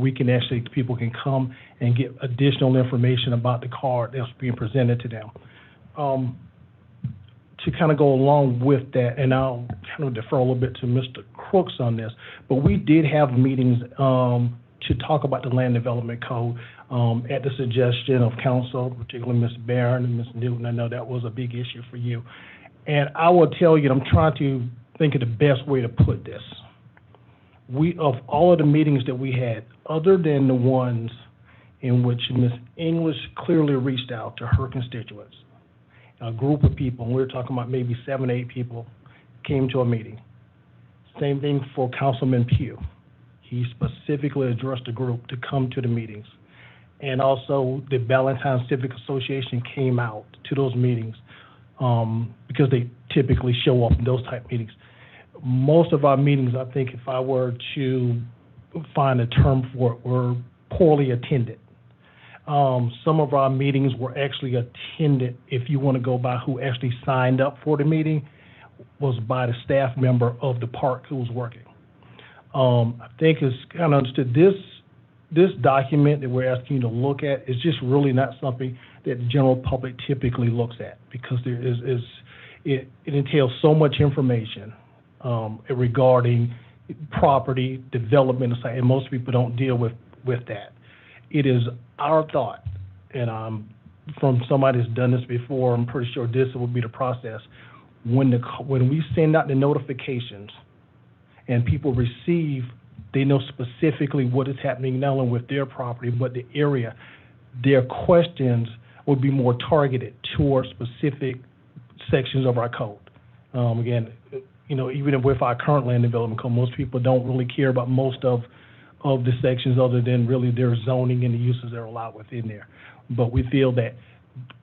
people can come and get additional information about the card that's being presented to them. To kind of go along with that, and I'll kind of defer a little bit to Mr. Crooks on this, but we did have meetings to talk about the land development code at the suggestion of council, particularly Ms. Barron and Ms. Newton. I know that was a big issue for you. And I will tell you, I'm trying to think of the best way to put this. Of all of the meetings that we had, other than the ones in which Ms. English clearly reached out to her constituents, a group of people, and we were talking about maybe 7 or 8 people, came to a meeting. Same thing for Councilman Pugh. He specifically addressed the group to come to the meetings. And also the Ballantyne Civic Association came out to those meetings because they typically show up in those type meetings. Most of our meetings, I think if I were to find a term for it, were poorly attended. Some of our meetings were actually attended, if you want to go by who actually signed up for the meeting, was by the staff member of the park who was working. I think it's kind of understood. This document that we're asking you to look at is just really not something that the general public typically looks at, because it entails so much information regarding property development, and most people don't deal with that. It is our thought, and from somebody that's done this before, I'm pretty sure this will be the process. When we send out the notifications and people receive, they know specifically what is happening not only with their property but the area. Their questions would be more targeted towards specific sections of our code. Again, even with our current land development code, most people don't really care about most of the sections other than really their zoning and the uses that are allowed within there. But we feel that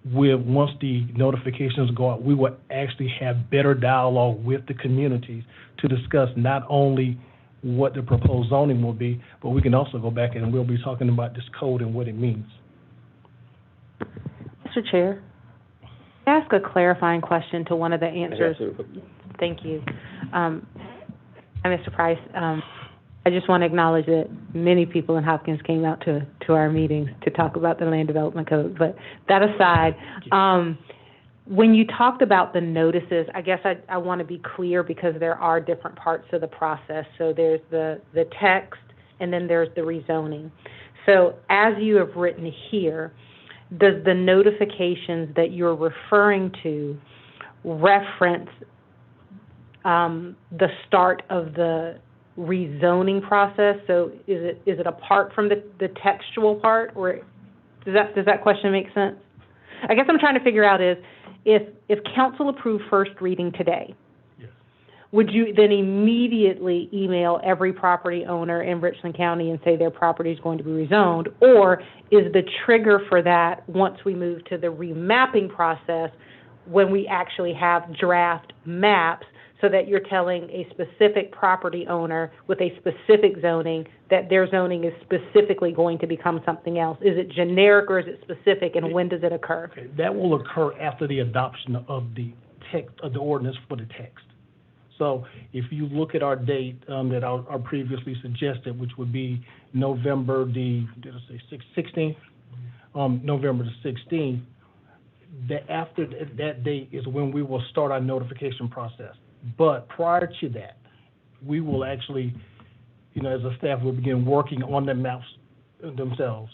once the notifications go out, we will actually have better dialogue with the communities to discuss not only what the proposed zoning will be, but we can also go back and we'll be talking about this code and what it means. Mr. Chair, can I ask a clarifying question to one of the answers? Thank you. Mr. Price, I just want to acknowledge that many people in Hopkins came out to our meetings to talk about the land development code. But that aside, when you talked about the notices, I guess I want to be clear because there are different parts of the process. So there's the text and then there's the rezoning. So as you have written here, does the notifications that you're referring to reference the start of the rezoning process? So is it apart from the textual part, or does that question make sense? I guess I'm trying to figure out is if council approved first reading today, yes, would you then immediately email every property owner in Richland County and say their property is going to be rezoned, or is the trigger for that once we move to the remapping process when we actually have draft maps, so that you're telling a specific property owner with a specific zoning that their zoning is specifically going to become something else? Is it generic or is it specific, and when does it occur? Okay, that will occur after the adoption of the text of the ordinance for the text. So if you look at our date that I previously suggested, which would be November the 16th? November the 16th, after that date is when we will start our notification process. But prior to that, we will actually, as a staff, we'll begin working on the maps themselves.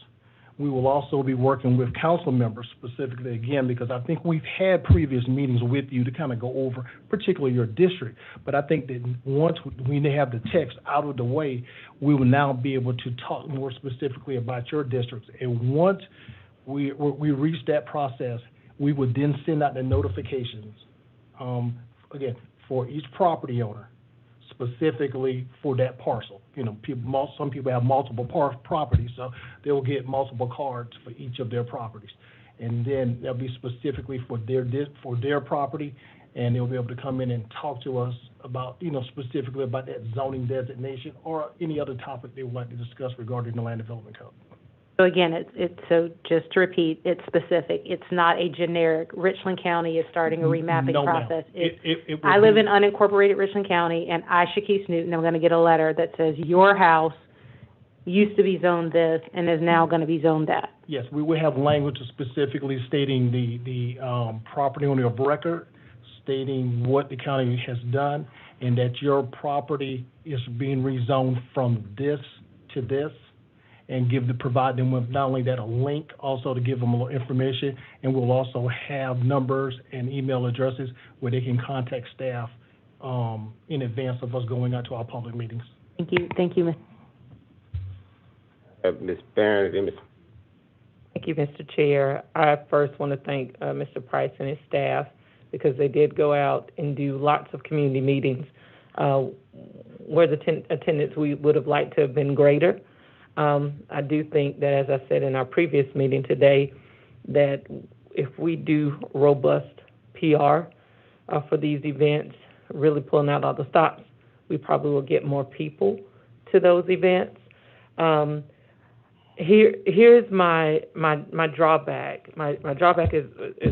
We will also be working with council members specifically, again, because I think we've had previous meetings with you to kind of go over particularly your district. But I think that once we have the text out of the way, we will now be able to talk more specifically about your districts. And once we reach that process, we would then send out the notifications, again, for each property owner, specifically for that parcel. Some people have multiple properties, so they will get multiple cards for each of their properties. And then that'll be specifically for their property, and they'll be able to come in and talk to us about, specifically about that zoning designation or any other topic they would like to discuss regarding the land development code. So again, so just to repeat, it's specific. It's not a generic. Richland County is starting a remapping process. I live in unincorporated Richland County, and I, Shakese Newton, I'm going to get a letter that says your house used to be zoned this and is now going to be zoned that. Yes, we will have language specifically stating the property owner of record, stating what the county has done, and that your property is being rezoned from this to this. and provide them with not only that, a link, also to give them a little information, and we'll also have numbers and email addresses where they can contact staff in advance of us going out to our public meetings. Thank you, Ms. Ms. Barron and Ms. Thank you, Mr. Chair. I first want to thank Mr. Price and his staff because they did go out and do lots of community meetings where the attendance we would have liked to have been greater. I do think that, as I said in our previous meeting today, that if we do robust PR for these events, really pulling out all the stops, we probably will get more people to those events. Here's my drawback. My drawback is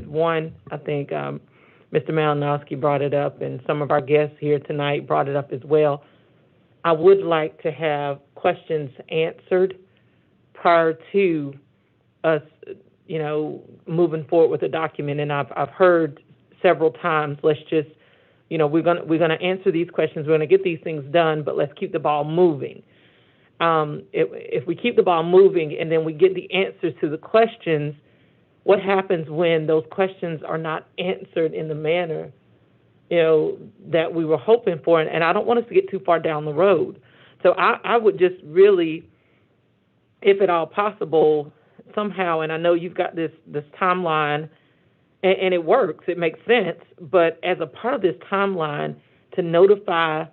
one, I think Mr. Malinowski brought it up, and some of our guests here tonight brought it up as well. I would like to have questions answered prior to us, moving forward with the document. And I've heard several times, let's just, we're gonna answer these questions, we're gonna get these things done, but let's keep the ball moving. If we keep the ball moving and then we get the answers to the questions, what happens when those questions are not answered in the manner, that we were hoping for? And I don't want us to get too far down the road. So I would just really, if at all possible, somehow, and I know you've got this timeline, and it works, it makes sense, but as a part of this timeline, to notify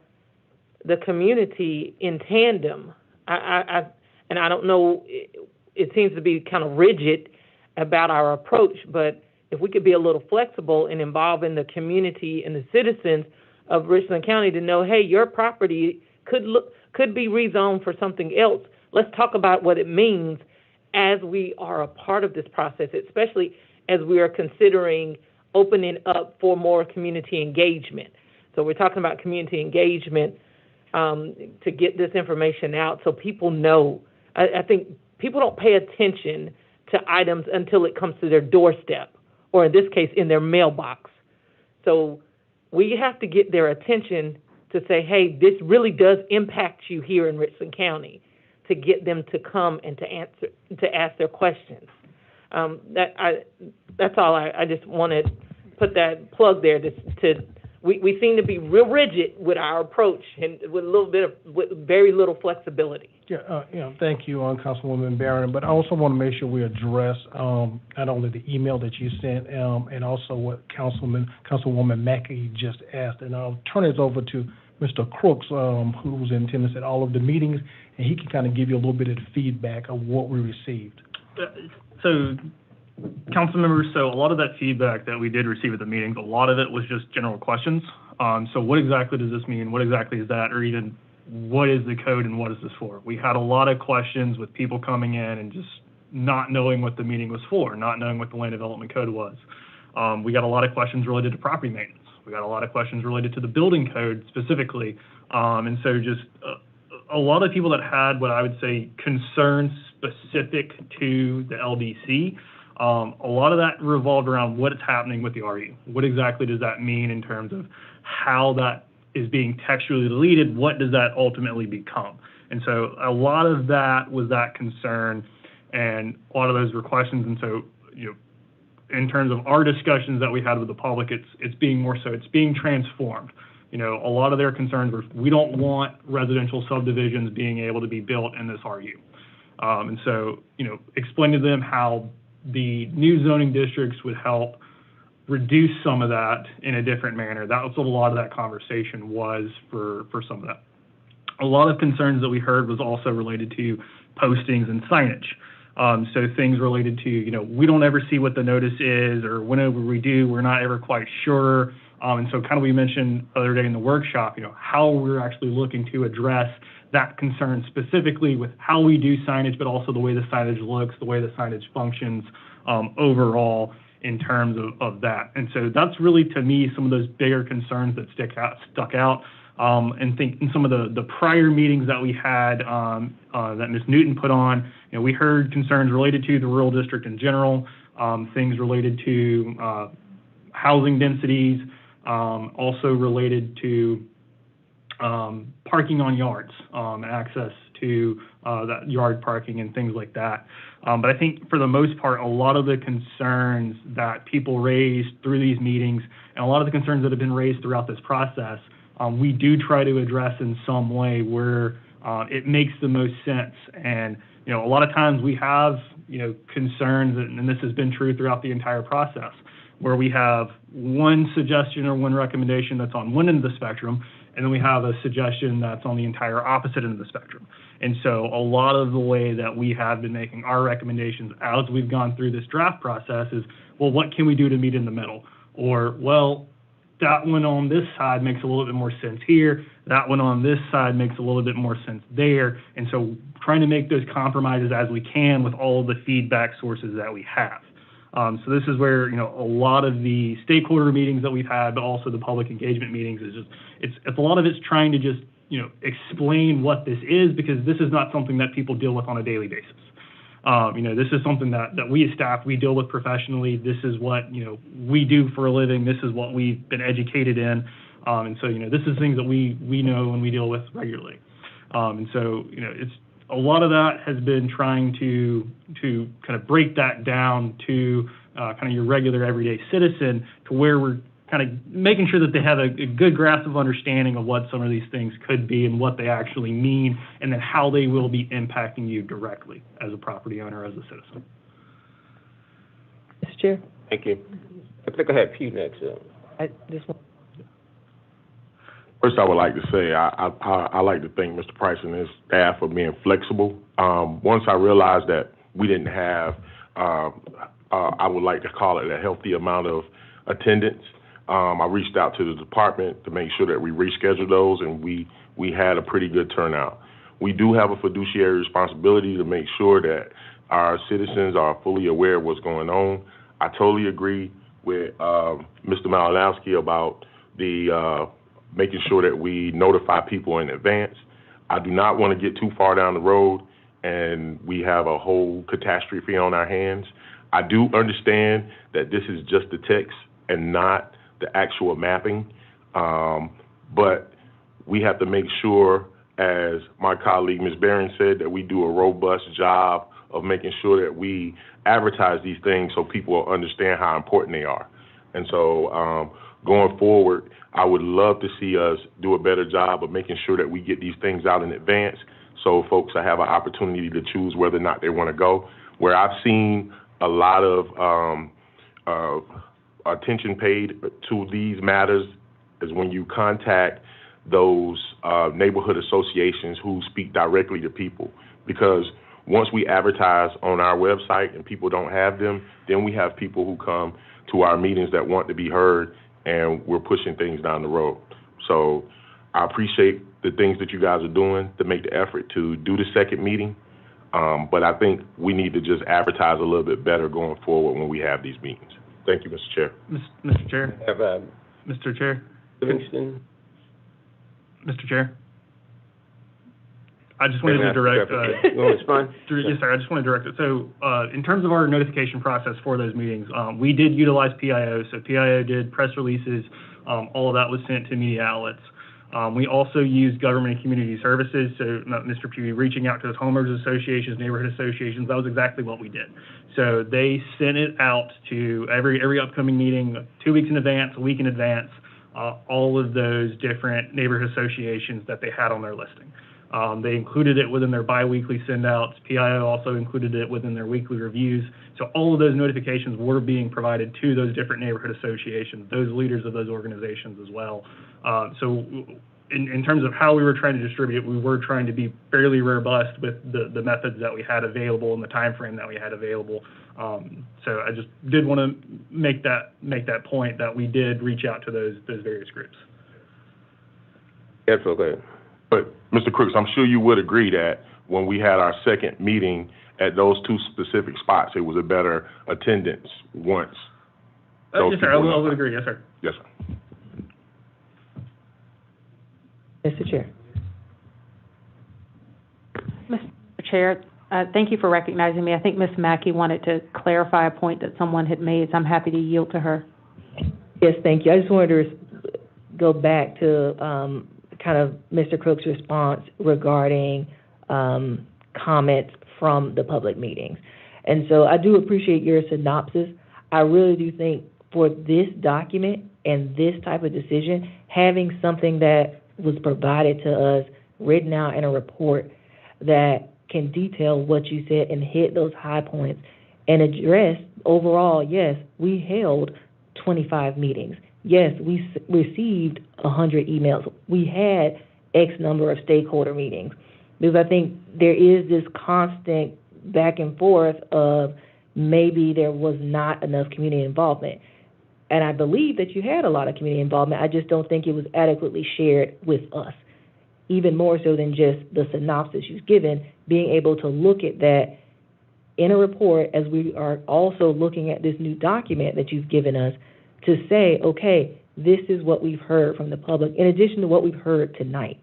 the community in tandem. And I don't know, it seems to be kind of rigid about our approach, but if we could be a little flexible in involving the community and the citizens of Richland County to know, hey, your property could be rezoned for something else. Let's talk about what it means as we are a part of this process, especially as we are considering opening up for more community engagement. So we're talking about community engagement to get this information out so people know. I think people don't pay attention to items until it comes to their doorstep, or in this case, in their mailbox. So we have to get their attention to say, hey, this really does impact you here in Richland County, to get them to come and to ask their questions. That's all. I just want to put that plug there. We seem to be real rigid with our approach and with very little flexibility. Thank you, Councilwoman Barron. But I also want to make sure we address not only the email that you sent and also what Councilwoman Mackey just asked. And I'll turn it over to Mr. Crooks, who was in attendance at all of the meetings, and he can kind of give you a little bit of the feedback of what we received. So, council members, a lot of that feedback that we did receive at the meetings, a lot of it was just general questions. So what exactly does this mean? What exactly is that? Or even what is the code and what is this for? We had a lot of questions with people coming in and just not knowing what the meeting was for, not knowing what the land development code was. We got a lot of questions related to property maintenance. We got a lot of questions related to the building code specifically. And so just a lot of people that had what I would say concerns specific to the LDC. A lot of that revolved around what is happening with the RU. What exactly does that mean in terms of how that is being textually deleted? What does that ultimately become? And so a lot of that was that concern, and a lot of those were questions. And so, in terms of our discussions that we had with the public, it's being more so, it's being transformed. A lot of their concerns were, we don't want residential subdivisions being able to be built in this RU. And so, explain to them how the new zoning districts would help reduce some of that in a different manner. That was what a lot of that conversation was for some of that. A lot of concerns that we heard was also related to postings and signage. So things related to, we don't ever see what the notice is, or whenever we do, we're not ever quite sure. And so kind of we mentioned the other day in the workshop, how we're actually looking to address that concern specifically with how we do signage, but also the way the signage looks, the way the signage functions overall in terms of that. And so that's really, to me, some of those bigger concerns that stuck out. And think in some of the prior meetings that we had that Ms. Newton put on, we heard concerns related to the rural district in general, things related to housing densities, also related to parking on yards, access to that yard parking and things like that. But I think for the most part, a lot of the concerns that people raised through these meetings and a lot of the concerns that have been raised throughout this process, we do try to address in some way where it makes the most sense. And, you know, a lot of times we have, you know, concerns, and this has been true throughout the entire process, where we have one suggestion or one recommendation that's on one end of the spectrum, and then we have a suggestion that's on the entire opposite end of the spectrum. And so a lot of the way that we have been making our recommendations as we've gone through this draft process is, well, what can we do to meet in the middle? Or, well, that one on this side makes a little bit more sense here, that one on this side makes a little bit more sense there. And so trying to make those compromises as we can with all of the feedback sources that we have. So this is where, you know, a lot of the stakeholder meetings that we've had, but also the public engagement meetings is just, it's a lot of it's trying to just, you know, explain what this is, because this is not something that people deal with on a daily basis. You know, this is something that we as staff, we deal with professionally. This is what, you know, we do for a living. This is what we've been educated in. And so, you know, this is things that we know and we deal with regularly. And so, you know, it's, a lot of that has been trying to kind of break that down to kind of your regular everyday citizen, to where we're kind of making sure that they have a good grasp of understanding of what some of these things could be and what they actually mean, and then how they will be impacting you directly as a property owner, as a citizen. Mr. Chair? Thank you. I think I have Pew next. First, I would like to say I like to thank Mr. Price and his staff for being flexible. Once I realized that we didn't have, I would like to call it a healthy amount of attendance, I reached out to the department to make sure that we rescheduled those, and we had a pretty good turnout. We do have a fiduciary responsibility to make sure that our citizens are fully aware of what's going on. I totally agree with Mr. Malinowski about the making sure that we notify people in advance. I do not want to get too far down the road and we have a whole catastrophe on our hands. I do understand that this is just the text and not the actual mapping, but we have to make sure, as my colleague Ms. Barron said, that we do a robust job of making sure that we advertise these things so people will understand how important they are. And so going forward, I would love to see us do a better job of making sure that we get these things out in advance so folks have an opportunity to choose whether or not they want to go. Where I've seen a lot of attention paid to these matters is when you contact those neighborhood associations who speak directly to people. Because once we advertise on our website and people don't have them, then we have people who come to our meetings that want to be heard, and we're pushing things down the road. So I appreciate the things that you guys are doing to make the effort to do the second meeting, but I think we need to just advertise a little bit better going forward when we have these meetings. Thank you, Mr. Chair. Mr. Chair? Mr. Chair? Livingston? Mr. Chair? I just wanted to direct, you want to respond? Yes, sir, I just want to direct it. So, in terms of our notification process for those meetings, we did utilize PIO. So PIO did press releases. All of that was sent to media outlets. We also used government and community services. So Mr. Pugh reaching out to those homeowners associations, neighborhood associations, that was exactly what we did. So they sent it out to every upcoming meeting 2 weeks in advance, a week in advance, all of those different neighborhood associations that they had on their listing. They included it within their biweekly send-outs. PIO also included it within their weekly reviews. So all of those notifications were being provided to those different neighborhood associations, those leaders of those organizations as well. So in terms of how we were trying to distribute it, we were trying to be fairly robust with the methods that we had available and the time frame that we had available. So I just did want to make that point that we did reach out to those various groups. Yes, okay. But, Mr. Crooks, I'm sure you would agree that when we had our second meeting at those two specific spots, it was a better attendance once. Yes, sir, I would agree. Yes, sir. Yes, sir. Mr. Chair. Mr. Chair, thank you for recognizing me. I think Ms. Mackey wanted to clarify a point that someone had made, so I'm happy to yield to her. Yes, thank you. I just wanted to go back to kind of Mr. Cook's response regarding comments from the public meetings. And so I do appreciate your synopsis. I really do think for this document and this type of decision, having something that was provided to us, written out in a report that can detail what you said and hit those high points and address overall, yes, we held 25 meetings. Yes, we received 100 emails. We had X number of stakeholder meetings. Because I think there is this constant back and forth of maybe there was not enough community involvement. And I believe that you had a lot of community involvement. I just don't think it was adequately shared with us, even more so than just the synopsis you've given, being able to look at that in a report as we are also looking at this new document that you've given us to say, okay, this is what we've heard from the public, in addition to what we've heard tonight.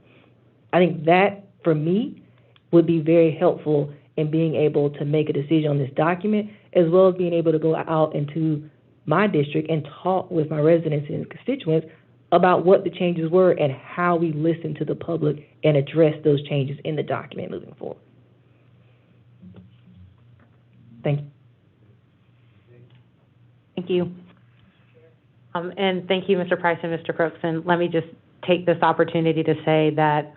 I think that, for me, would be very helpful in being able to make a decision on this document, as well as being able to go out into my district and talk with my residents and constituents about what the changes were and how we listen to the public and address those changes in the document moving forward. Thank you. Thank you. And thank you, Mr. Price and Mr. Crooks. And let me just take this opportunity to say that,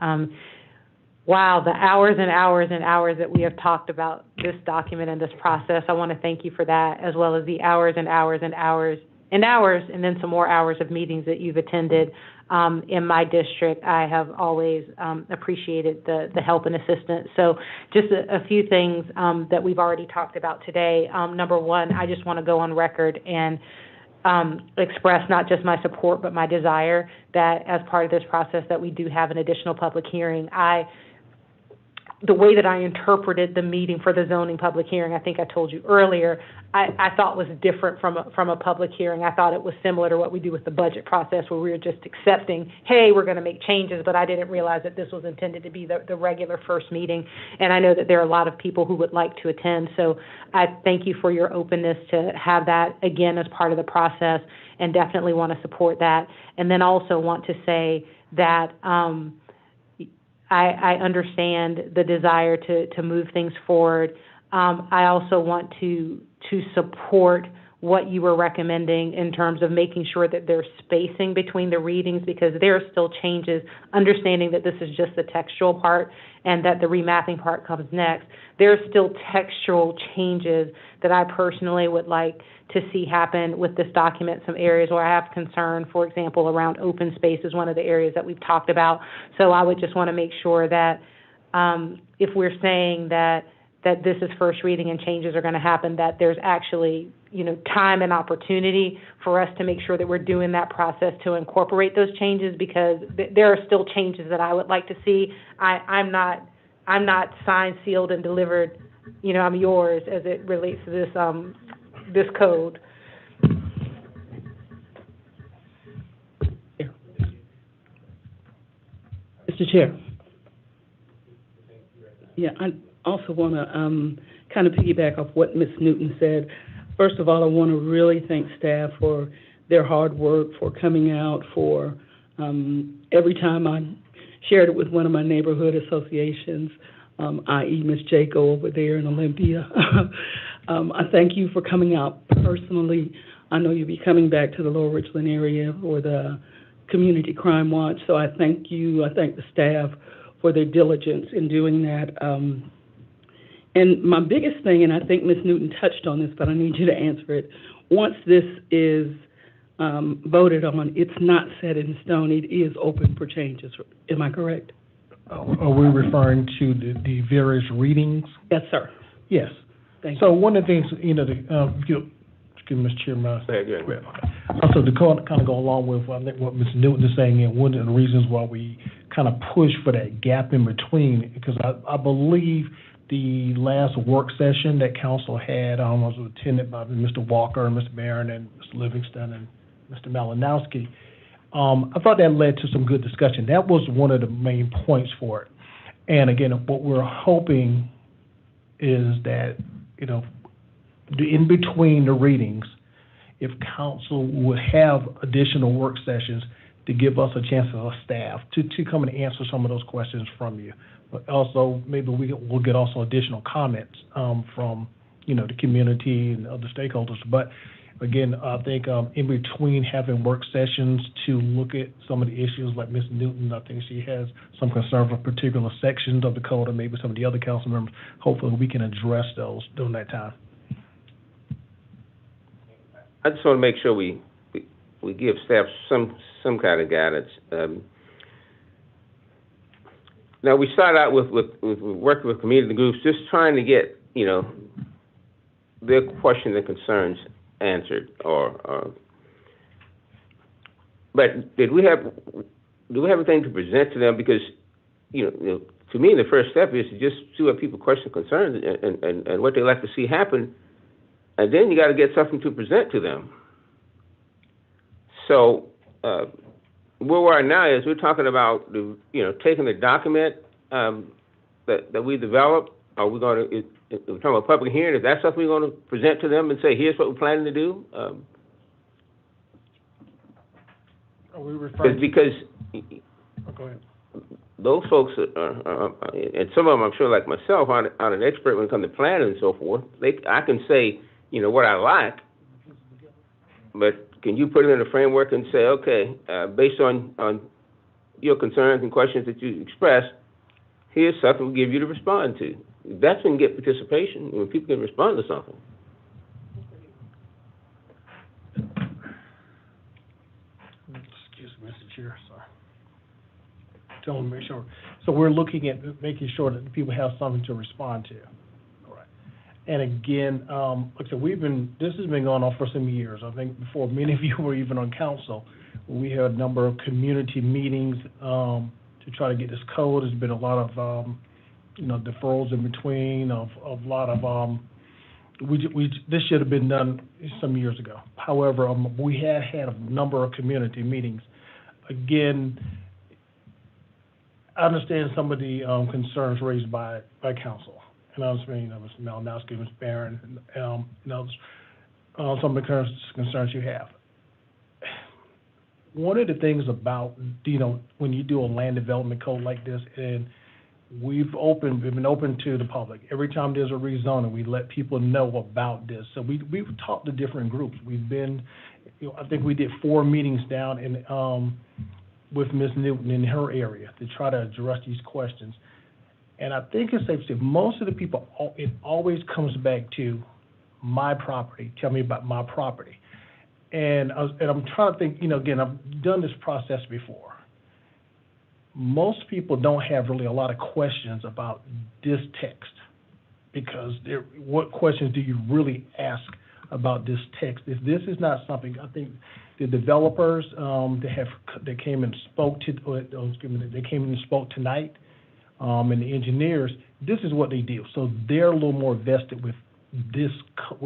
wow, the hours and hours and hours that we have talked about this document and this process, I want to thank you for that, as well as the hours and hours and hours and hours, and then some more hours of meetings that you've attended in my district. I have always appreciated the help and assistance. So just a few things that we've already talked about today. Number one, I just want to go on record and express not just my support, but my desire that as part of this process that we do have an additional public hearing. The way that I interpreted the meeting for the zoning public hearing, I think I told you earlier, I thought was different from a public hearing. I thought it was similar to what we do with the budget process, where we were just accepting, hey, we're going to make changes, but I didn't realize that this was intended to be the regular first meeting. And I know that there are a lot of people who would like to attend, so I thank you for your openness to have that again as part of the process, and definitely want to support that. And then also want to say that I understand the desire to move things forward. I also want to support what you were recommending in terms of making sure that there's spacing between the readings, because there are still changes, understanding that this is just the textual part and that the remapping part comes next. There are still textual changes that I personally would like to see happen with this document, some areas where I have concern, for example, around open space is one of the areas that we've talked about. So I would just want to make sure that if we're saying that this is first reading and changes are going to happen, that there's actually, time and opportunity for us to make sure that we're doing that process to incorporate those changes, because there are still changes that I would like to see. I'm not signed, sealed, and delivered. I'm yours as it relates to this code. Mr. Chair. Yeah, I also want to kind of piggyback off what Ms. Newton said. First of all, I want to really thank staff for their hard work, for coming out, for every time I shared it with one of my neighborhood associations, i.e. Ms. Jaco over there in Olympia. I thank you for coming out personally. I know you'll be coming back to the Lower Richland area for the Community Crime Watch, so I thank you. I thank the staff for their diligence in doing that. And my biggest thing, and I think Ms. Newton touched on this, but I need you to answer it. Once this is voted on, it's not set in stone. It is open for changes. Am I correct? Are we referring to the various readings? Yes, sir. Yes. Thank So you. one of the things, excuse me, Mr. Chairman. Good. Also, to kind of go along with what Ms. Newton is saying, and one of the reasons why we kind of push for that gap in between, because I believe the last work session that council had was attended by Mr. Walker, Mr. Barron, and Mr. Livingston, and Mr. Malinowski. I thought that led to some good discussion. That was one of the main points for it. And again, what we're hoping is that, in between the readings, if council would have additional work sessions to give us a chance as a staff to come and answer some of those questions from you. But also, maybe we'll get also additional comments from, the community and other stakeholders. But again, I think in between having work sessions to look at some of the issues, like Ms. Newton, I think she has some concern for particular sections of the code, or maybe some of the other council members. Hopefully, we can address those during that time. I just want to make sure we give staff some kind of guidance. Now, we start out with working with community groups, just trying to get, their questions and concerns answered, but do we have anything to present to them? Because, to me, the first step is to just see what people question concerns and what they like to see happen, and then you got to get something to present to them. So, where we are now is we're talking about taking the document that we developed. Are we going to? We're talking about public hearing. Is that something we're going to present to them and say, here's what we're planning to do? Are we referring because go ahead. Those folks are, and some of them, I'm sure, like myself, aren't an expert when it comes to planning and so forth. I can say, what I like, but can you put it in a framework and say, okay, based on your concerns and questions that you expressed, here's something we'll give you to respond to. That's when you get participation, when people can respond to something. Excuse me, Mr. Chair, sorry. Tell me, make sure. So we're looking at making sure that people have something to respond to. All right. And again, like I said, this has been going on for some years. I think before many of you were even on council, we had a number of community meetings to try to get this code. There's been a lot of deferrals in between of a lot of this should have been done some years ago. However, we had a number of community meetings. Again, I understand some of the concerns raised by council, and I was saying Ms. Malinowski, Ms. Barron, and some of the concerns you have. One of the things about when you do a land development code like this, and we've been open to the public. Every time there's a rezoning, we let people know about this. So we've talked to different groups. We've been, I think we did 4 meetings down in with Ms. Newton in her area to try to address these questions. And I think it's safe to say most of the people, it always comes back to my property. Tell me about my property. And I'm trying to think. Again, I've done this process before. Most people don't have really a lot of questions about this text because what questions do you really ask about this text? If this is not something, I think the developers that came and spoke tonight, and the engineers, this is what they do. So they're a little more vested with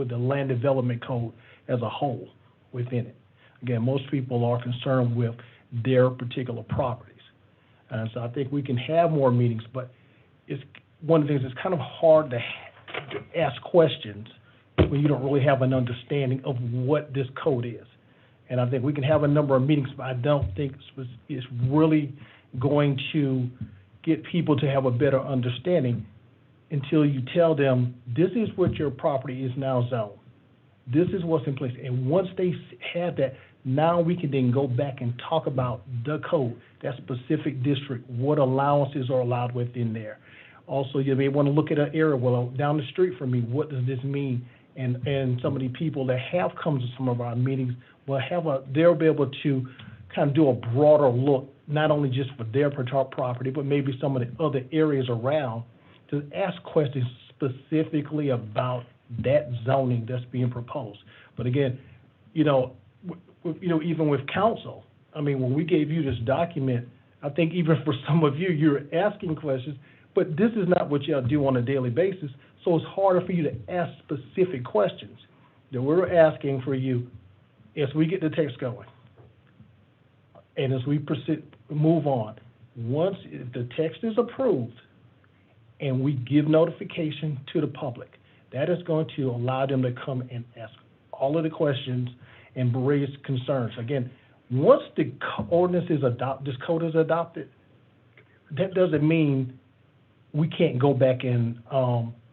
the land development code as a whole within it. Again, most people are concerned with their particular properties. And so I think we can have more meetings, but it's one of the things, it's kind of hard to ask questions when you don't really have an understanding of what this code is. And I think we can have a number of meetings, but I don't think it's really going to get people to have a better understanding until you tell them, this is what your property is now zoned. This is what's in place. And once they have that, now we can then go back and talk about the code, that specific district, what allowances are allowed within there. Also, you may want to look at an area, well, down the street from me, what does this mean? And some of the people that have come to some of our meetings will they'll be able to kind of do a broader look, not only just for their property, but maybe some of the other areas around, to ask questions specifically about that zoning that's being proposed. But again, even with council, I mean, when we gave you this document, I think even for some of you, you're asking questions, but this is not what y'all do on a daily basis, so it's harder for you to ask specific questions that we're asking for you as we get the text going. And as we move on, once the text is approved and we give notification to the public, that is going to allow them to come and ask all of the questions and raise concerns. Again, Once the ordinance is this code is adopted, that doesn't mean we can't go back and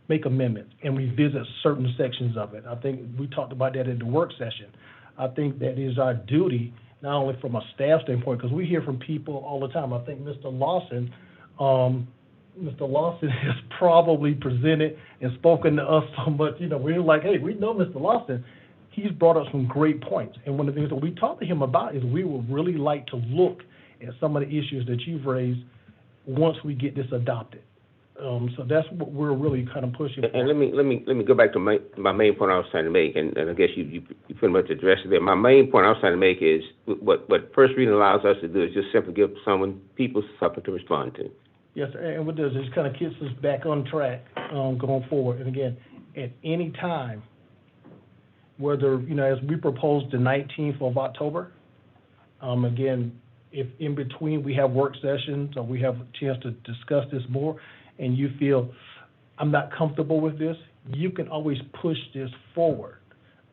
make amendments and revisit certain sections of it. I think we talked about that in the work session. I think that is our duty, not only from a staff standpoint, because we hear from people all the time. I think Mr. Lawson has probably presented and spoken to us so much. We're like, hey, we know Mr. Lawson. He's brought up some great points. And one of the things that we talked to him about is we would really like to look at some of the issues that you've raised once we get this adopted. So that's what we're really kind of pushing for. And let me go back to my main point I was trying to make, and I guess you pretty much addressed it there. My main point I was trying to make is what first reading allows us to do is just simply give people something to respond to. Yes, and what it does is kind of keeps us back on track going forward. And again, at any time, whether, as we proposed the 19th of October, again, if in between we have work sessions or we have a chance to discuss this more and you feel, I'm not comfortable with this, you can always push this forward.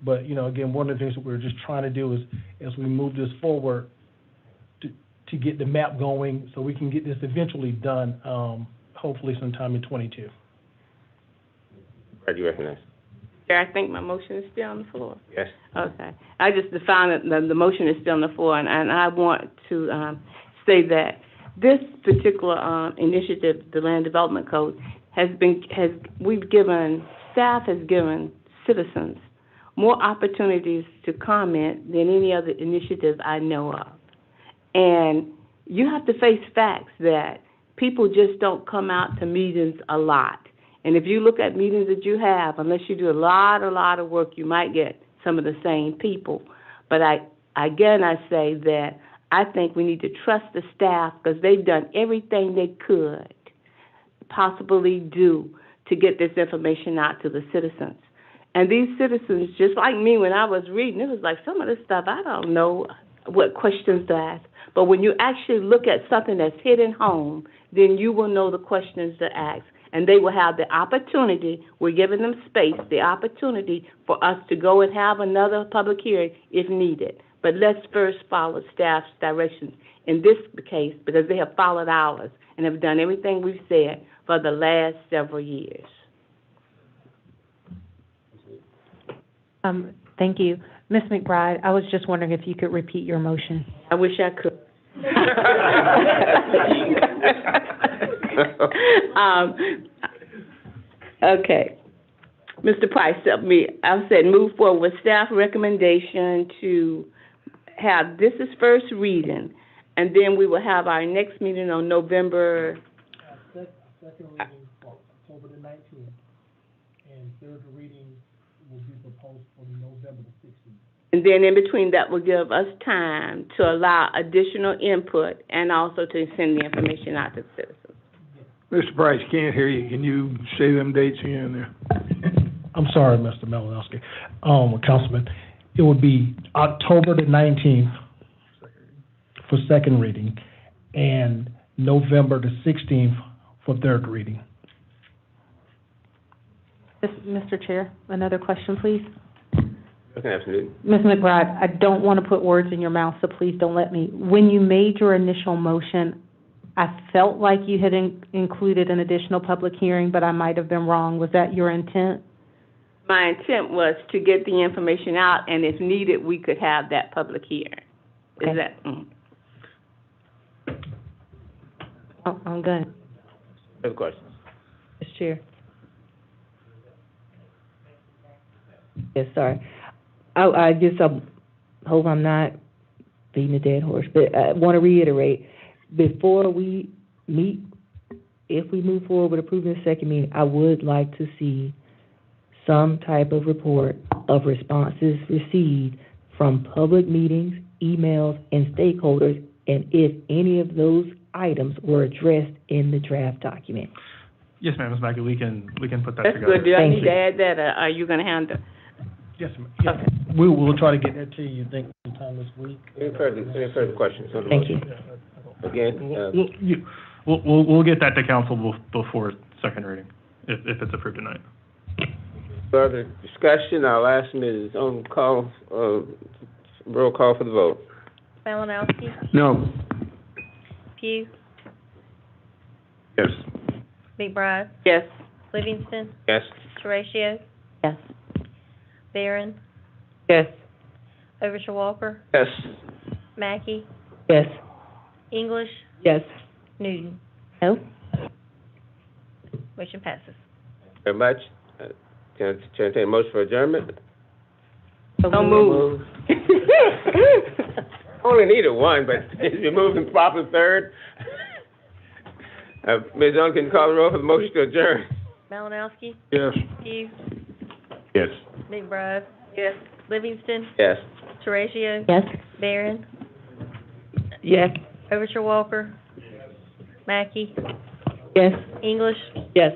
But, again, one of the things that we're just trying to do is as we move this forward, to get the map going so we can get this eventually done, hopefully sometime in 22. Right, you recognize? Chair, I think my motion is still on the floor. Yes. Okay. I just defined that the motion is still on the floor, and I want to say that this particular initiative, the Land Development Code, staff has given citizens more opportunities to comment than any other initiative I know of. And you have to face facts that people just don't come out to meetings a lot. And if you look at meetings that you have, unless you do a lot of work, you might get some of the same people. But I say that I think we need to trust the staff because they've done everything they could possibly do to get this information out to the citizens. And these citizens, just like me when I was reading, it was like some of this stuff, I don't know what questions to ask. But when you actually look at something that's hidden home, then you will know the questions to ask. And they will have the opportunity, we're giving them space, the opportunity for us to go and have another public hearing if needed. But let's first follow staff's directions in this case because they have followed ours and have done everything we've said for the last several years. Thank you. Ms. McBride, I was just wondering if you could repeat your motion. I wish I could. Okay. Mr. Price, I said move forward with staff recommendation to have, this is first reading, and then we will have our next meeting on November. Second reading for October the 19th, and third reading will be proposed for November the 16th. And then in between that will give us time to allow additional input and also to send the information out to the citizens. Mr. Price, can't hear you. Can you say them dates again there? I'm sorry, Mr. Malinowski. Councilman, it would be October the 19th for second reading and November the 16th for third reading. Mr. Chair, another question, please. Absolutely. Ms. McBride, I don't want to put words in your mouth, so please don't let me. When you made your initial motion, I felt like you had included an additional public hearing, but I might have been wrong. Was that your intent? My intent was to get the information out, and if needed, we could have that public hearing. Okay. Is that? Oh, I'm good. Other questions? Mr. Chair. Yes, sorry. I just hope I'm not beating a dead horse, but I want to reiterate, before we meet, if we move forward with approving the second meeting, I would like to see some type of report of responses received from public meetings, emails, and stakeholders, and if any of those items were addressed in the draft document. Yes, ma'am, Ms. Mackey, we can put that That's together. good. Do I need to add that, or are you going to handle? Yes, ma'am. Yeah. Okay. We will try to get that to you, think, sometime this week. Any further questions? Thank you. Again, We'll get that to council before second reading, if it's approved tonight. further discussion, I'll ask Ms. On call, roll call for the vote. Malinowski, No. Pugh, Yes. McBride, Yes. Livingston, Yes. Horatio, Yes. Barron, Yes. Overshaw Walker, Yes. Mackey, Yes. English, Yes. Newton. No? Motion passes. Very much. Can I entertain a motion for adjournment? So moved. Only needed one, but it's been moved and properly third. Ms. Young, can you call the roll for the motion to adjourn? Malinowski, Yes. Pugh, Yes. McBride, Yes. Livingston, Yes. Horatio, Yes? Barron, Yes. Overshaw Walker, Mackey, Yes. English, Yes.